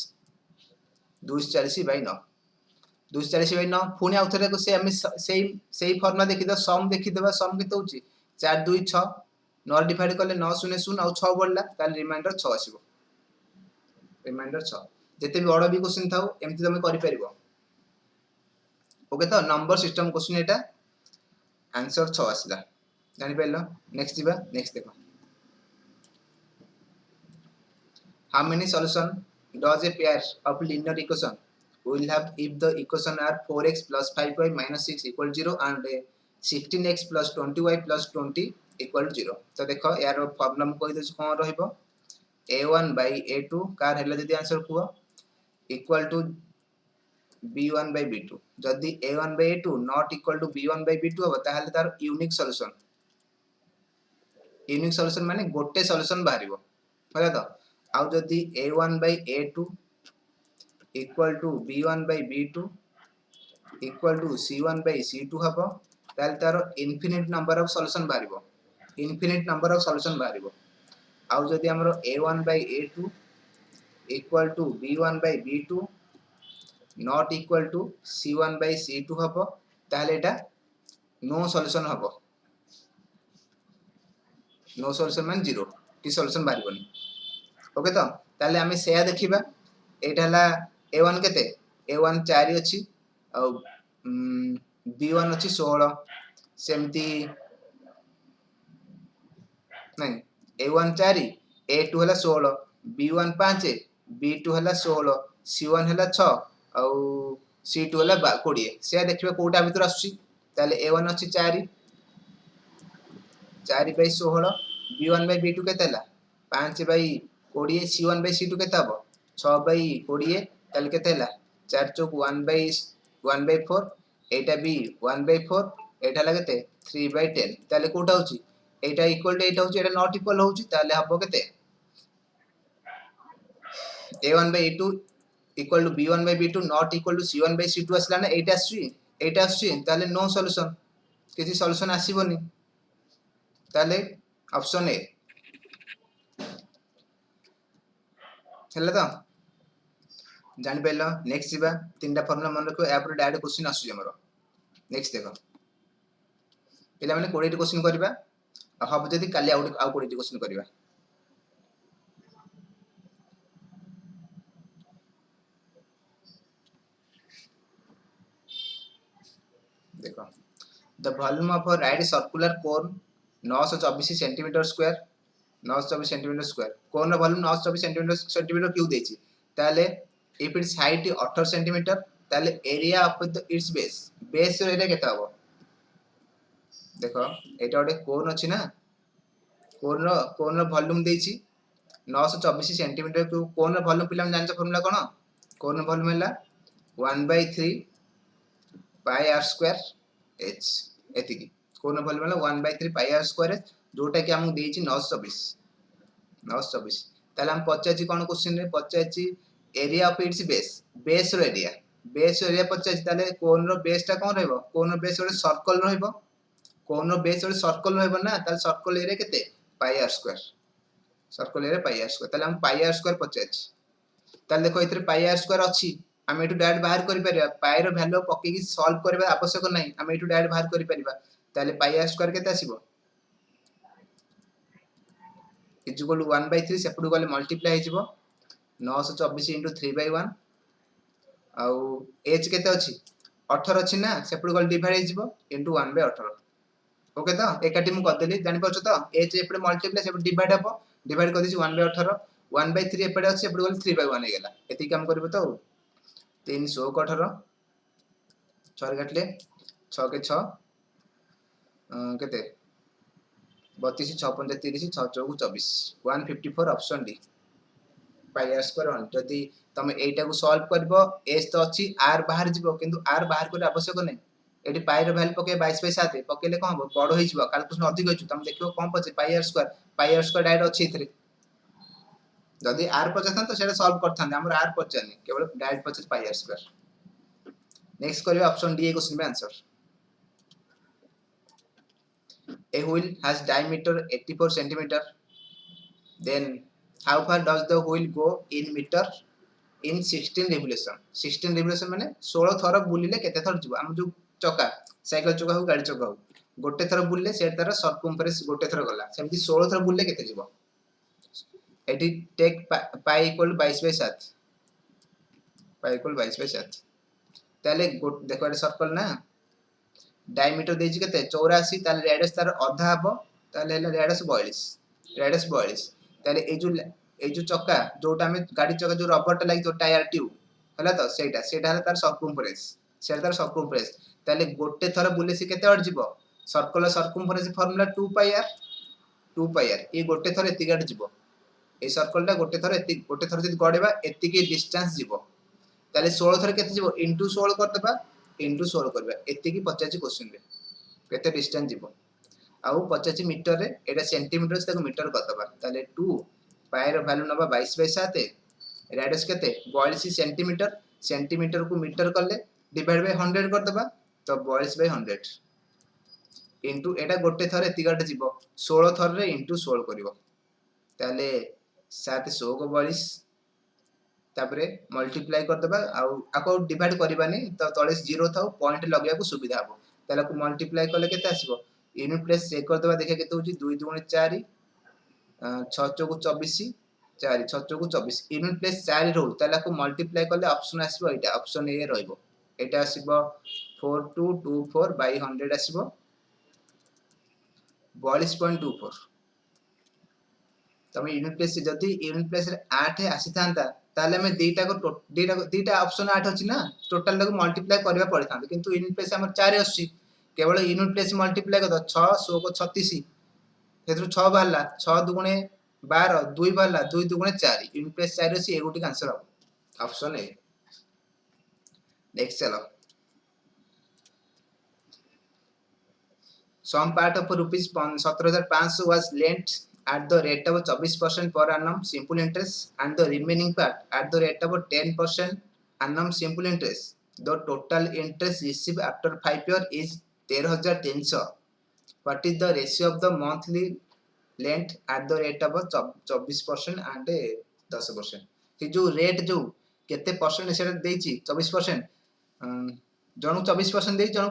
240 बाय 9 240 बाय 9 पुनी आउथरे को से हम सेही फार्मूला देखि द सम देखि देबा सम केते होची 4 2 6 9 डिवाइड करले 9 0 0 और 6 बोलला ताल रिमाइंडर 6 आसीबो रिमाइंडर 6 जते भी बड़ भी क्वेश्चन थाउ एमति तमे करि परिबो ओके तो नंबर सिस्टम क्वेश्चन एटा आंसर 6 आसला जानि पेलो नेक्स्ट दिबा नेक्स्ट देखो how many solution does a pair of linear equation will have if the equation are 4x plus 5y minus 6 equal 0 and 16x plus 20y plus 20 equal 0 तो देखो यार प्रॉब्लम कोइ दे कोन रहइबो a1 by a2 कार हेला जदी आंसर कुओ equal to b1 by b2 जदी a1 by a2 not equal to b1 by b2 हो ताहाले तार यूनिक सॉल्यूशन माने गोटे सॉल्यूशन बाहरिबो होला तो आउ जदी a1 by a2 equal to b1 by b2 equal to c1 by c2 हबो ताल तार इनफिनिट नंबर ऑफ सॉल्यूशन बाहरिबो आउ जदी हमरो a1 by a2 equal to b1 by b2 not equal to C1 by C2 हबो ताहले एटा नो सॉल्यूशन हबो नो सॉल्यूशन मान 0 कि सॉल्यूशन बारिबनी ओके तो ताहले आमे सेया देखिबा एटा हला A1 केते A1 4 अछि आ B1 अछि 16 सेमती नहीं A1 4 A2 हला 16 B1 5 B2 हला 16 C1 हला 6 आ C2 हला 20 से देखिबा कोटा भीतर आसुची ताले A1 अछि 4 4 by 16 B1 by B2 केते हला 5 by 20 C1 by C2 केते हबो 6 by 20 ताले केते हला 4 चौक 1 by 4 एटा भी 1 by 4 एटा हला केते 3 by 10 ताले कोटा होची एटा इक्वल टू एटा होची एटा नॉट इक्वल होची ताले हबो केते A1 by A2 equal to B1 by B2 not equal to C1 by C2 असला ना एटा आसुची ताले नो सॉल्यूशन किसी सॉल्यूशन आसीबोनी ताले ऑप्शन ए हेला तो जानि पेलो नेक्स्ट जीवा तीनटा फार्मूला मन रखो या पर डायरेक्ट क्वेश्चन आसुची हमरो नेक्स्ट देखो पिला माने 20 टी क्वेश्चन करबा हब जदी काली आउ 20 टी क्वेश्चन करबा देखो the volume of a right circular cone 924 centimetre square 924 centimetre square cone रो वॉल्यूम 924 सेंटीमीटर क्यूब देछि ताले इफ इट्स हाइट 18 सेंटीमीटर ताले area of the its base रो एरिया केता हो देखो एटा ओडे कोन अछि ना कोन रो वॉल्यूम देछि 924 सेंटीमीटर क्यूब कोन रो वॉल्यूम पिलाम जानछ फार्मूला कोन कोन रो वॉल्यूम हैला 1/3 pi r square h एतिकी कोन वॉल्यूम हैला 1/3 pi r square h जोटा कि हमु देछि 924 ताले हम पचाछि कोन क्वेश्चन रे पचाछि एरिया ऑफ इट्स बेस रो एरिया पचाछि ताले कोन रो बेस ता कोन रहबो कोन रो बेस रो सर्कल रहबो कोन रो बेस रो सर्कल रहबो ना ताले सर्कल एरिया केते pi r square circle area pi r square ताले हम pi r square पचाछि ताले देखो इतरे pi r square अछि हम एटु डायरेक्ट बाहर करि परिबा पाई रो वैल्यू पक्के की सॉल्व करबा आवश्यक नै हम एटु डायरेक्ट बाहर करि परिबा ताले पाई r स्क्वायर केते आसीबो इक्वल टू 1/3 सेपटु गले मल्टीप्लाई हे जिवो 924 3/1 आउ h केते अछि 18 अछि ना सेपटु गले डिवाइड हे जिवो इनटू 1/18 ओके तो एकाटी मु कर देली जानि परछ तो h एपडे मल्टीप्लाई सेपटु डिवाइड हबो डिवाइड कर दिछि 1/18 1/3 एपडे अछि सेपटु गले 3/1 हे गेला एति काम करबो तो 318 6 काटले 6 के 6 केते 32 6 5 30 6 4 24 154 ऑप्शन डी पाई r स्क्वायर 1 जदी तमे एटा को सॉल्व करबो h तो अछि r बाहर जिवो किंतु r बाहर करे आवश्यक नै एटी पाई रो वैल्यू पके 22/7 पकेले कोन हो बडो होई जिवो कैलकुलेशन अधिक होई तमे देखियो कोन पचे पाई r स्क्वायर डायरेक्ट अछि इथरे जदी r पचथन तो सेटा सॉल्व करथन हमर r पचनी केवल डायरेक्ट पचे पाई r स्क्वायर नेक्स्ट करियो ऑप्शन डी क्वेश्चन में answer a wheel has diameter 84 centimeter then how far does the wheel go in meter in 16 revolution माने 16 थर बुलिले केते थर जिवो हम जो चका साइकिल चका हो गाड़ी चका हो गोटे थर बुलले से तार सर्कमफरेंस गोटे थर गला सेमति 16 थर बुलले केते जिवो एटी take pi equal 22/7 pi equal 22/7 ताले देखो एटा सर्कल ना डायमीटर देछि केते 84 ताले रेडियस तार आधा हबो ताले हैला रेडियस 42 ताले ए जो चक्का जोटा हमें गाड़ी चक्का जो रबर टा लागि जो टायर ट्यूब हला तो सेटा हला तार सर्कमफरेंस ताले गोटे थर बुले से केते अड जिवो सर्कमफरेंस फार्मूला 2πr ए गोटे थर एति गाड जिवो ए सर्कल टा गोटे थर जदी गडेबा एति के डिस्टेंस जिवो ताले 16 थर केते जिवो इनटू 16 करतबा इनटू 16 करबा एति की 50 क्वेश्चन रे केते डिस्टेंस जिवो आउ 50 मीटर रे एटा सेंटीमीटर से मीटर करतबा ताले 2 पाई रो वैल्यू नबा 22/7 रेडियस केते 42 सेंटीमीटर को मीटर करले डिवाइड बाय 100 करतबा तो 42/100 इनटू एटा गोटे थर एति गाड जिवो 16 थर रे इनटू 16 करिवो ताले 7 100 को 42 तापरे मल्टीप्लाई कर दबा आको डिवाइड करबानी तो तळे 0 थाउ पॉइंट लगेया को सुविधा हो ताला को मल्टीप्लाई करले केते आसीबो यूनिट प्लेस चेक कर दबा देखा केते होची 2 2 4 6 चौक 24 4 6 चौक 24 यूनिट प्लेस 4 रहू ताला को मल्टीप्लाई करले option आसीबो Etah option A रहइबो Etah आसीबो 4224 bye 100 आसीबो 42.24 तमे यूनिट प्लेस जदी यूनिट प्लेस रे 8 आसी थांता ताले हम दीटा ऑप्शन 8 अछि ना टोटल को मल्टीप्लाई करबा पड़ि थांता किंतु यूनिट प्लेस हमर 4 अछि केवल यूनिट प्लेस मल्टीप्लाई कर 6 100 को 36 हेतु 6 बाहला 6 दुगुणे 12 2 बाहला 2 दुगुणे 4 यूनिट प्लेस 4 अछि एगोटी आंसर हो ऑप्शन ए नेक्स्ट चलो some part of rupees 17,500 was lent at the rate of 24% per annum simple interest and the remaining part at the rate of 10% annum simple interest. The total interest received after 5 years is 13,300. What is the ratio of the monthly lent at the rate of 24% and 10%? कि जो रेट जो केते परसेंट सेटा देछि 24% जणु 24% देछि जणु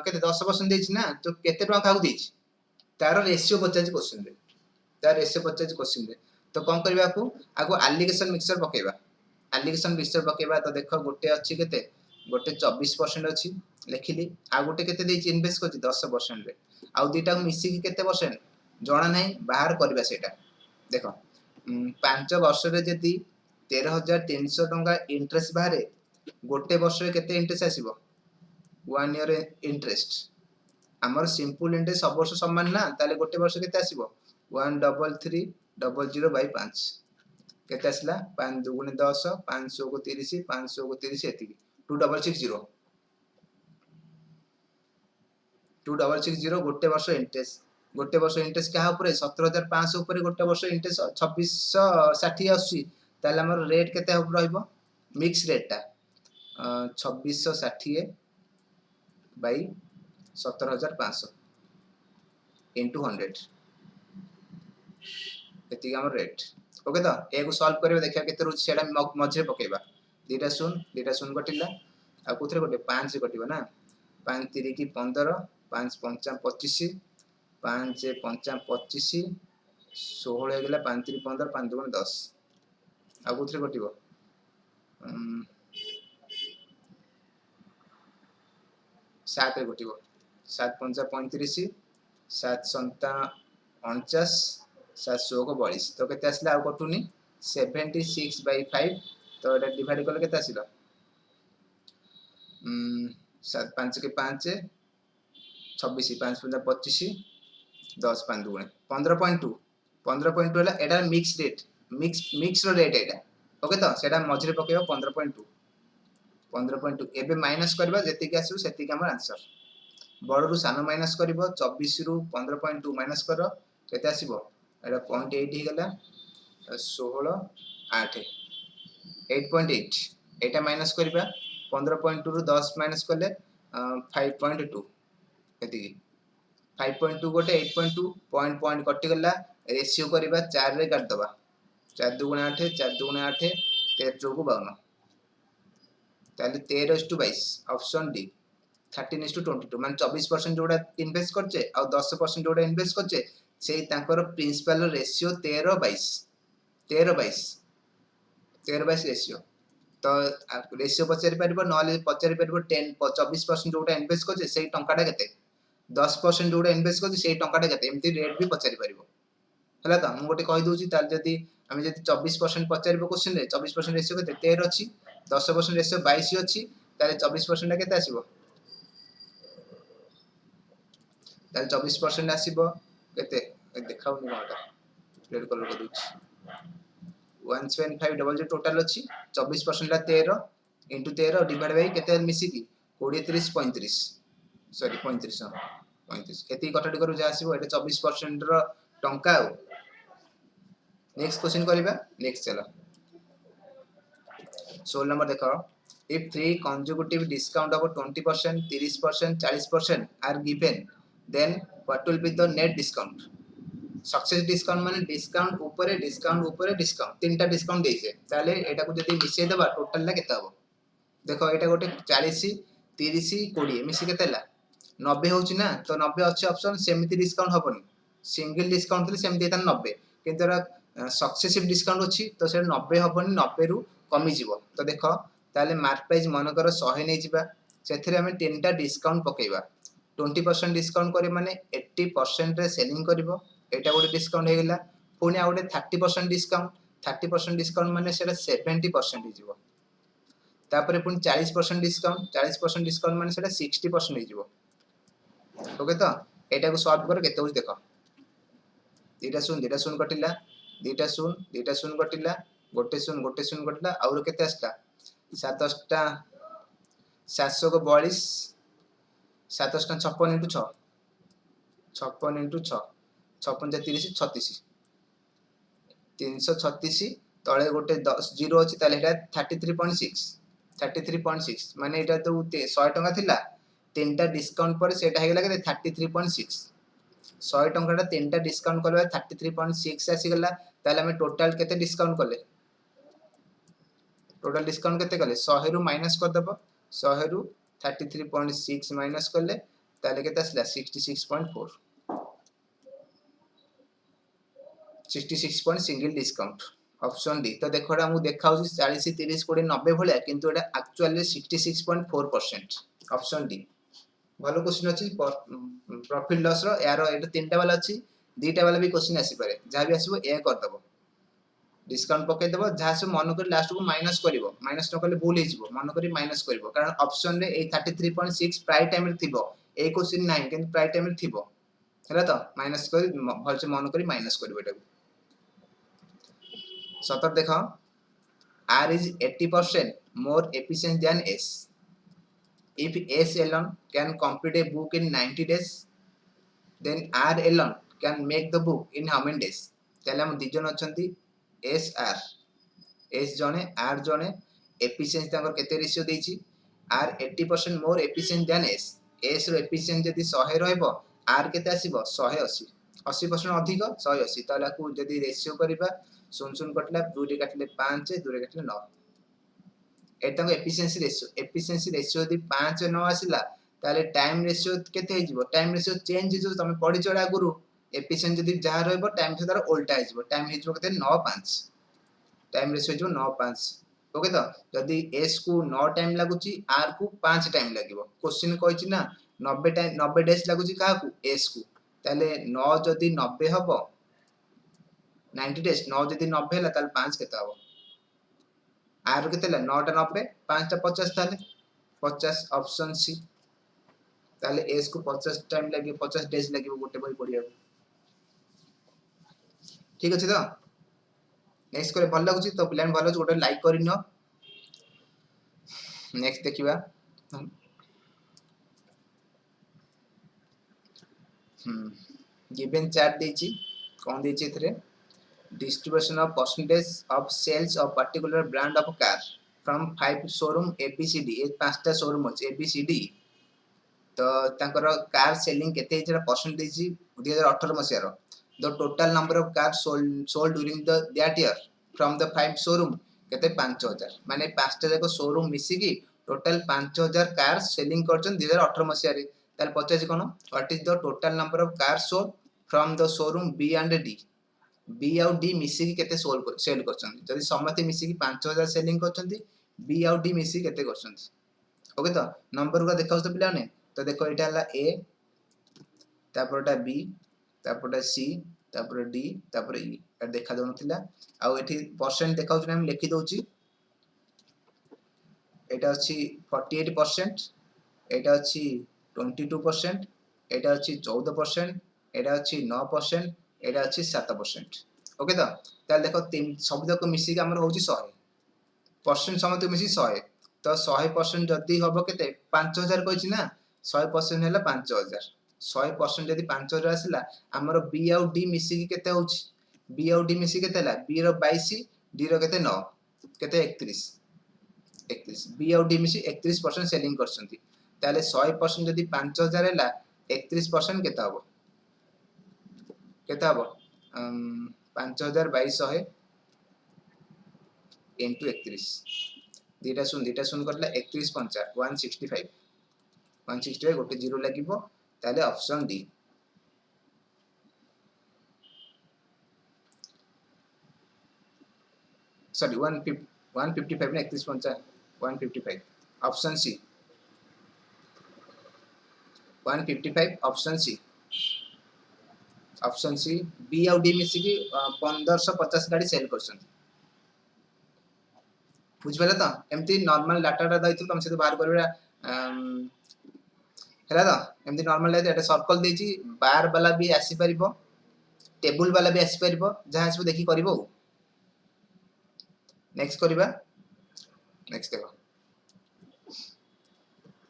केते 10% देछि ना तो केते टका काउ देछि तार रेशियो पचाज क्वेश्चन रे तार रेशियो पचाज क्वेश्चन रे तो कोन करबा को आगो एलिगेशन मिक्सचर पकेबा एलिगेशन मिक्सचर पकेबा तो देखो गोटे अछि केते गोटे 24% अछि लेखिली आ गोटे केते देछि इन्वेस्ट करछि 10% रे आ दुईटा मिसी कि केते परसेंट जणा नै बाहर करबा सेटा देखो 5 वर्ष रे जदी 13,300 टका इंटरेस्ट बाहरे गोटे वर्ष रे केते इंटरेस्ट आसीबो 1 year इंटरेस्ट हमर सिंपल इंटरेस्ट सब वर्ष समान ना ताले गोटे वर्ष केते आसीबो 13300 बाय 5 केते आसला 5 दुगुने 10 500 को 30 500 को 30 एति 2660 2660 गोटे वर्ष इंटरेस्ट क्या ऊपर 17500 ऊपर गोटे वर्ष इंटरेस्ट 2660 आसी ताले हमर रेट केते रहइबो मिक्स रेट टा 2660 बाई 17,500 into 100 एति हमर रेट ओके तो एगो सॉल्व करबे देखिया केते रुचि सेडा मझे पकेबा दीटा शून कटिला आ कोथरे गोटे 5 रे कटिबा ना 5 3 की 15 5 5 25 5 5 25 16 हे गेला 5 3 15 5 2 10 आ कोथरे कटिबो 7 रे कटिबो 7 5 35 7 7 49 7 16 42 तो केते आसला आ कटुनी 76 by 5 तो एटा डिवाइड करले केते आसिलो 7 5 के 5 26 5 5 25 10 5 2 15.2 होला एटा मिक्स रेट मिक्स रो रेट एटा ओके तो सेटा मझरे पकेबो 15.2 एबे माइनस करबा जेति के आसु सेति के हमर आंसर बड़ रु सानो माइनस करबो 24 रु 15.2 माइनस करो केते आसीबो एटा 0.8 ही गला 16 8 8.8 एटा माइनस करबा 15.2 रु 10 माइनस करले 5.2 एति 5.2 गोटे 8.2 पॉइंट कटि गला रेशियो करबा 4 रे काट दबा 4 2 8 4 2 8 13 चौको 52 ताले 13:22 ऑप्शन डी 13:22 मान 24% जोड़ा इन्वेस्ट करछे आ 10% जोड़ा इन्वेस्ट करछे सेही तांकर प्रिंसिपल रेशियो 13:22 रेशियो तो रेशियो पचारि परबो नले पचारि परबो 10 24% जोड़ा इन्वेस्ट करछे सेही टंकाटा केते 10% जोड़ा इन्वेस्ट करछे सेही टंकाटा केते एम्ति रेट भी पचारि परबो हला त हम गोटे कहि दोछि ताल जदी हम जदी 24% पचारिबो क्वेश्चन रे 24% रेशियो केते 13 अछि 10% रेशियो 22 अछि ताले 24% टा केते आसीबो ताले 24% आसीबो केते देखाउनी कोनटा रेड कलर को दोछि 17500 टोटल अछि 24% ला 13 into 13 डिवाइड बाय केते मिसी की 20 30 35 सॉरी 35 एती कटडी करू जा आसीबो एटा 24% रो टंका आ नेक्स्ट क्वेश्चन करिबा नेक्स्ट चलो 16 नंबर देखो if three consecutive discount of 20% 30% 40% are given then what will be the net discount success discount माने डिस्काउंट ऊपर डिस्काउंट तीनटा डिस्काउंट देइछे ताले एटा को जदी मिसे देबा टोटल ला केते हबो देखो एटा गोटे 40 30 20 मिसी केते ला 90 होउची ना तो 90 अछि ऑप्शन सेमिति डिस्काउंट हबनी सिंगल डिस्काउंट ले सेमिति एता 90 किंतु सक्सेसिव डिस्काउंट अछि तो से 90 हबनी 90 रु कमी जीवो तो देखो ताले मार्क प्राइस मन कर 100 नै जिबा सेथिरे हम तीनटा डिस्काउंट पकेइबा 20% डिस्काउंट करे माने 80% रे सेलिंग करबो एटा गोटे डिस्काउंट हे गेला पुनी आ गोटे 30% डिस्काउंट माने सेटा 70% जीवो तापरे पुनी 40% डिस्काउंट माने सेटा 60% जीवो ओके तो एटा को सॉल्व कर केते होछ देखो दीटा सुन कटिला दीटा सुन कटिला गोटे सुन कटिला और केते आस्ता 700 को 42 756 into 6 56 into 6 56 30 36 336 तळे गोटे 10 जीरो अछि ताले एटा 33.6 माने एटा तो 100 टका थिला तीनटा डिस्काउंट पर सेटा हे गेला के 33.6 100 टंकाटा तीनटा डिस्काउंट करबा 33.6 आसी गेला ताले हम टोटल केते डिस्काउंट करले टोटल डिस्काउंट केते करले 100 रु माइनस कर दबो 100 रु 33.6 माइनस करले ताले केते आसला 66.4 66 point single discount option D तो देखोडा मु देखाउ 40 30 20 90 भलिया किंतु एटा एक्चुअली 66.4% ऑप्शन डी भलो क्वेश्चन अछि प्रॉफिट लॉस रो यार एटा तीनटा वाला अछि दीटा वाला भी क्वेश्चन आसी पारे जहा भी आसीबो ए कर दबो डिस्काउंट पके दबो जहा से मन कर लास्ट को माइनस करिवो माइनस न करले भूल हे जिवो मन करी माइनस करिवो कारण ऑप्शन रे ए 33.6 प्राय टाइम रे थिबो ए क्वेश्चन नाही किंतु प्राय टाइम रे थिबो हैला तो माइनस करी भल से मन करी माइनस करिवो एटा सतर देखो R is 80% more efficient than S. If S alone can complete a book in 90 days, then R alone can make the book in how many days? ताले हम दिजन अछंती S R S जने R जने efficiency तांकर केते रेशियो देछि R 80% more efficient than S. S रो efficiency जदी 100 रहबो R केते आसीबो 180 80% अधिक 180 ताला को जदी रेशियो करिबा सुन कटला 2 रे काटले 5 2 रे काटले 9 एटा को एफिशिएंसी रेशियो यदि 5 न आसिला ताले टाइम रेशियो केते हे जिवो टाइम रेशियो चेंज हे जो तमे पढि चडा गुरु एफिशिएंसी यदि जहा रहबो टाइम से तार उल्टा हे जिवो टाइम हे जिवो केते 9 5 टाइम रेशियो जो 9 5 ओके तो यदि s को 9 टाइम लागुची r को 5 टाइम लागिवो क्वेश्चन कहिछि ना 90 टाइम 90 डेज लागुची का को s को ताले 9 यदि 90 हबो 90 डेज 9 यदि 90 हला ताले 5 केता हबो r केते ला 9 टा 90 5 टा 50 ताले 50 ऑप्शन सी ताले s को 50 टाइम लागि 50 डेज लागि गोटे बई पढिया ठीक अछि तो नेक्स्ट करे भल लागुची तो प्लान भल अछि गोटे लाइक करिनो नेक्स्ट देखिबा गिवन चार्ट देछि कोन देछि एथरे distribution of percentage of sales of particular brand of car from 5 showroom ABCD ए पांचटा शोरूम अछि ABCD तो तांकर कार सेलिंग केते हिजरा परसेंट देछि 2018 मसिया रो the total number of cars sold during that year from the 5 showroom केते 5000 माने पांचटा जाको शोरूम मिसी की टोटल 5000 कार सेलिंग करछन 2018 मसिया रे ताल 50 कोन what is the total number of car sold from the showroom B and D B आउ डी मिसी की केते सेल करछन जदी समते मिसी की 5000 सेलिंग करछन बी आउ डी मिसी केते करछन ओके तो नंबर को देखाउ तो पिला ने तो देखो एटा हला ए तापरटा बी तापरटा सी तापर डी तापर ई ए देखा दउ नथिला आ एठी परसेंट देखाउ हम लिखि दउची एटा अछि 48% एटा अछि 22% एटा अछि 14% एटा अछि 9% एटा अछि 7% ओके तो ताल देखो तीन सब तक मिसी के हमर होची 100% समते मिसी 100 तो 100% जदी होबो केते 5000 कहिछि ना 100% हैला 5000 100% जदी 5000 आसिला हमर बी आउ डी मिसी के केते होची बी आउ डी मिसी केते ला बी रो 22 डी रो केते 9 केते 31 बी आउ डी मिसी 31% सेलिंग करछंती ताले 100% जदी 5000 हैला 31% केते हबो 5200 इंटू 31 दुटा शून्य करला 31 पंचा 165 गोटे जीरो लगिबो ताले ऑप्शन डी सॉरी 155 ने 31 पंचा 155 option C 155 option C B आउ डी मिसी की 1550 गाड़ी सेल करछन बुझ पाले तो एमती नॉर्मल डाटा दैथु तुम से बाहर करबा हैला तो एमती नॉर्मल डाटा एटा सर्कल देची बार वाला भी आसी परिबो टेबल वाला भी आसी परिबो जहां सब देखि करबो नेक्स्ट करबा नेक्स्ट देखो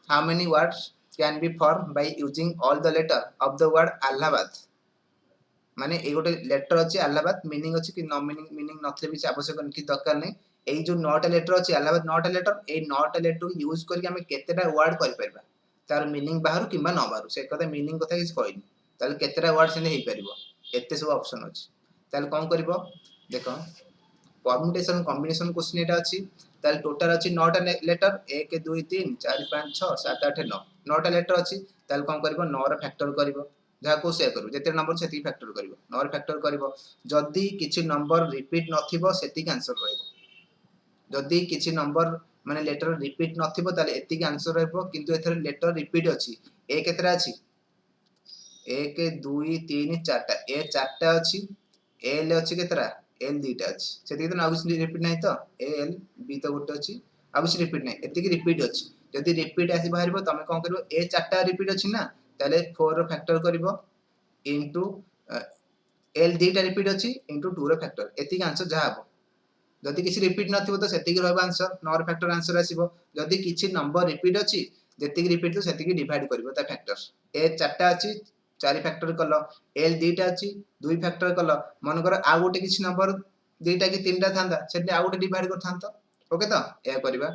how many words can be formed by using all the letter of the word Allahabad माने ए गोटे लेटर अछि अलाहाबाद मीनिंग अछि कि नो मीनिंग नथले भी आवश्यक कि दरकार नै एई जो नोट लेटर अछि Allahabad note letter a note letter use करके हमें केतेटा वर्ड कर परबा तार मीनिंग बाहर किबा न बाहर से कथा मीनिंग कथा किछ कहनी ताले केतेटा वर्ड से हे परिबो एते सब ऑप्शन अछि ताले कोन करबो देखो परम्यूटेशन कॉम्बिनेशन क्वेश्चन एटा अछि ताले टोटल अछि 9 लेटर 1 2 3 4 5 6 7 8 9 9 लेटर अछि ताले कोन करबो 9 रा फैक्टर करबो जहा को से करू जेते नंबर सेति फैक्टर करबो 9 रा फैक्टर करबो जदी किछि नंबर रिपीट नथिबो सेति के आंसर रहइबो जदी किछि नंबर माने लेटर रिपीट नथिबो ताले एति के आंसर रहइबो किंतु एथर लेटर रिपीट अछि ए केतरा अछि 1 2 3 4टा ए 4टा अछि एल अछि केतरा एल दीटा अछि सेति तो ना कुछ रिपीट नै तो एल बी तो गोटे अछि आ कुछ रिपीट नै एति के रिपीट अछि जदी रिपीट आसी बाहरबो तमे कोन करबो ए 4टा रिपीट अछि ना ताले 4 रो फैक्टर करबो इनटू एल दीटा रिपीट अछि इनटू 2 रो फैक्टर एति के आंसर जा हबो जदी किछि रिपीट नथिबो तो सेति के रहबो आंसर 9 रो फैक्टर आंसर आसीबो जदी किछि नंबर रिपीट अछि जेति के रिपीट तो सेति के डिवाइड करबो ता फैक्टर ए 4टा अछि 4 फैक्टर कलो एल दीटा अछि 2 फैक्टर कलो मन कर आ गोटे किछि नंबर दीटा कि तीनटा थांदा सेति आ गोटे डिवाइड कर थांतो ओके तो ए करबा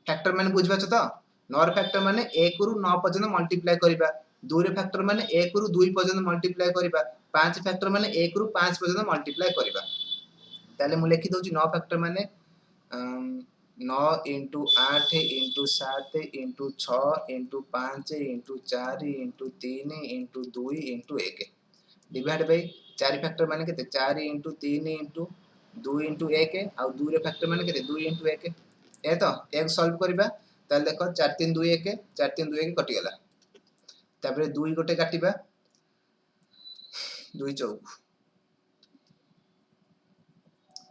फैक्टर माने बुझबा छ तो 9 रो फैक्टर माने 1 रु 9 पर्यंत मल्टीप्लाई करबा 2 रे फैक्टर माने 1 रु 2 पर्यंत मल्टीप्लाई करबा 5 फैक्टर माने 1 रु 5 पर्यंत मल्टीप्लाई करबा ताले मु लिखि दउची 9 फैक्टर माने 9 into 8 into 7 into 6 into 5 into 4 into 3 into 2 into 1 divide by 4 factor माने केते 4 इंटू 3 इंटू 2 इंटू 1 आ 2 रे फैक्टर माने केते 2 इंटू 1 ए तो एक सॉल्व करबा ताले देखो 4 3 2 1 4 3 2 1 कटि गेला तापरे 2 गोटे काटिबा 2 चौक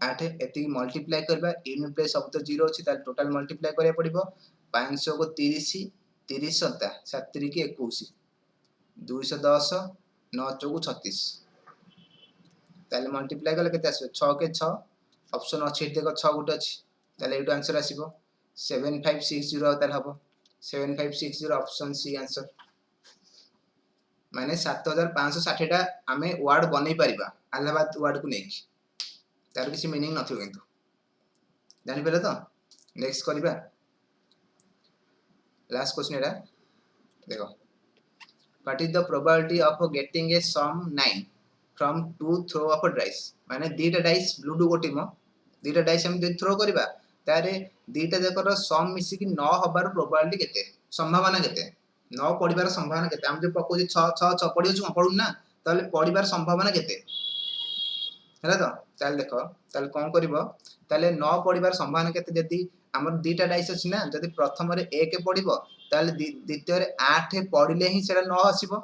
8 एति मल्टीप्लाई करबा यूनिट प्लेस सब तो 0 अछि ताले टोटल मल्टीप्लाई करिया पड़िबो 500 को 30 30 सता 7 3 की 21 210 9 चौक 36 ताले मल्टीप्लाई करले केते आसीबो 6 के 6 ऑप्शन अछि देखो 6 गुटे अछि ताले एटु आंसर आसीबो 7560 ताले हबो 7560 ऑप्शन सी आंसर माने 7560 टा हमें वर्ड बनै परिबा अलाहाबाद वर्ड को नेकी तार किसी मीनिंग नथियो किंतु जानि पेले तो नेक्स्ट करबा लास्ट क्वेश्चन एरा देखो what is the probability of getting a sum 9 from 2 throw of a dice माने दीटा डाइस ब्लू गोटी म दीटा डाइस हम दे थ्रो करबा तारे दीटा जकर सम मिसी कि 9 हबार प्रोबेबिलिटी केते संभावना केते 9 पडिबार संभावना केते हम जे पकोजी 6 6 6 पडियो छु पडु ना ताले पडिबार संभावना केते हैला तो ताले देखो ताले कोन करबो ताले 9 पडिबार संभावना केते जदी हमर दीटा डाइस अछि ना जदी प्रथम रे 1 पडिबो ताले द्वितीय रे 8 पडिले ही सेरा 9 आसीबो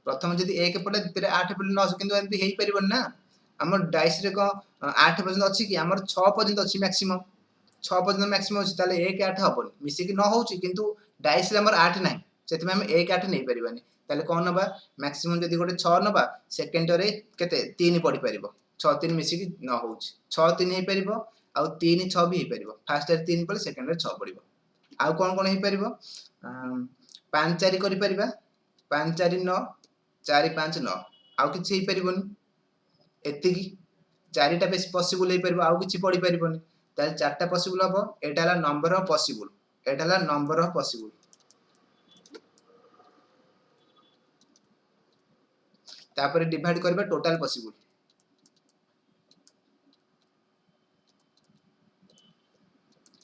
प्रथम जदी 1 पडले द्वितीय रे 8 पडले 9 किंतु एंती हेई परिबो ना हमर डाइस रे को 8 पर्यंत अछि कि हमर 6 पर्यंत अछि मैक्सिमम 6 पर्यंत मैक्सिमम अछि ताले 1 8 हबो मिसी कि 9 होउची किंतु डाइस रे हमर 8 नाही सेति में हम 1 8 नै परिबानी ताले कोन नबा मैक्सिमम जदी गोटे 6 नबा सेकंड रे केते 3 पडी परिबो 6 3 मिसी कि 9 होउची 6 3 हे परिबो आ 3 6 भी हे परिबो फर्स्ट रे 3 पले सेकंड रे 6 पडिबो आ कोन हे परिबो 5 4 करि परिबा 5 4 9 4 5 9 आ किछि हे परिबोनी एति की चारिटा बेस पॉसिबल हे परिबो आ किछि पडी परिबोनी ताले चारटा पॉसिबल हबो एटा ला नंबर ऑफ पॉसिबल एटा ला नंबर ऑफ पॉसिबल तापर डिवाइड करबा टोटल पॉसिबल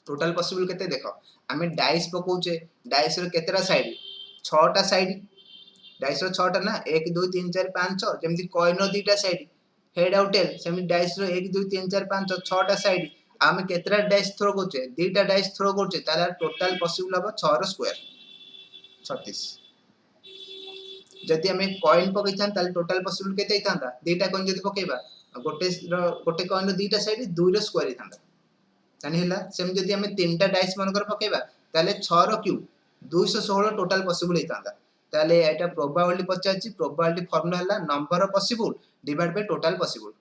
टोटल पॉसिबल केते देखो आमे डाइस पकोचे डाइस रो केतेरा साइड 6टा साइड डाइस रो 6टा ना 1 2 3 4 5 6 जेमति कॉइन रो 2टा साइड हेड आउट टेल सेमि डाइस रो 1 2 3 4 5 6टा साइड आमे केतेरा डाइस थ्रो करचे 2टा डाइस थ्रो करचे ताला टोटल पॉसिबल हबो 6 रो स्क्वायर 36 जदि आमे कॉइन पकैछन ताले टोटल पॉसिबल केते हितांदा दुईटा कॉइन जदि पकेबा गोटे कॉइन रो दुईटा साइड 2 रो स्क्वायर हितांदा तानी हला सेम जदि आमे तीनटा डाइस मनकर पकेबा ताले 6 रो क्यूब 216 टोटल पॉसिबल हितांदा ताले एटा प्रोबेबिलिटी पचाछि प्रोबेबिलिटी फार्मूला हला number of possible divide by total possible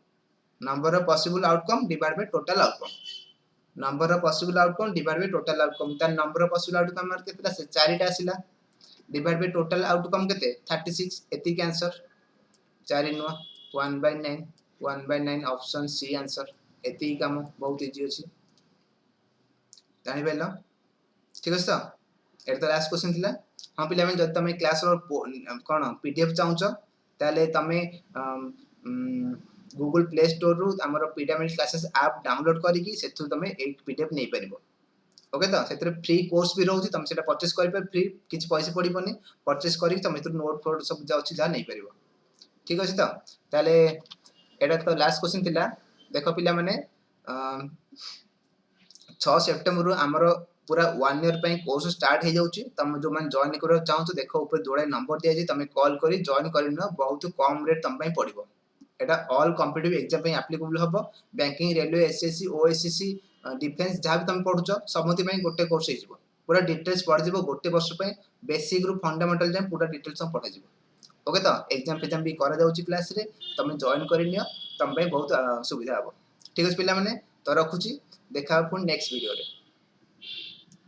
number of possible outcome divide by total outcome number of possible outcome divide by total outcome ता नंबर ऑफ पॉसिबल आउटकम मार केतला से 4टा आसिला डिवाइड बाय टोटल आउटकम केते 36 एति के आंसर 4 नुआ 1/9 1/9 ऑप्शन सी आंसर एति काम बहुत इजी अछि जानि बेला ठीक अछि तो एटा लास्ट क्वेश्चन थिला हां पिला में जद तमे क्लास रो कोन पीडीएफ चाहूछ ताले तमे गूगल प्ले स्टोर रु हमर पिरामिड क्लासेस ऐप डाउनलोड करी कि सेथु तमे एक पीडीएफ नै परिबो ओके तो सेतरे फ्री कोर्स भी रहउची तमे सेटा परचेस करि पर फ्री किछ पैसा पडिबोनी परचेस करी तमे तो नोट फोट सब जाउची जा नै परिबो ठीक अछि तो ताले एटा तो लास्ट क्वेश्चन थिला देखो पिला माने 6 सेप्टेम्बर रु हमर पूरा 1 ईयर पई कोर्स स्टार्ट हे जाउची तमे जो मन जॉइन करो चाहू देखो ऊपर जोड़े नंबर दिया जी तमे कॉल करी जॉइन करिनो बहुत कम रेट तम पई पडिबो एटा ऑल कॉम्पिटिटिव एग्जाम पई एप्लीकेबल हबो banking railway SSC OSSC defence जहाँ भी तुम पढ़ुछ सबुति पई गोटे कोर्स हे जिवो पूरा डिटेल्स पढ़ जिवो गोटे वर्ष पई बेसिक रु फंडामेंटल जाय पूरा डिटेल्स हम पढ़ा जिवो ओके तो एग्जाम भी करा जाउची क्लास रे तमे जॉइन करिनियो तम पई बहुत सुविधा हबो ठीक अछि पिला माने तो रखुची देखा पुन नेक्स्ट वीडियो रे।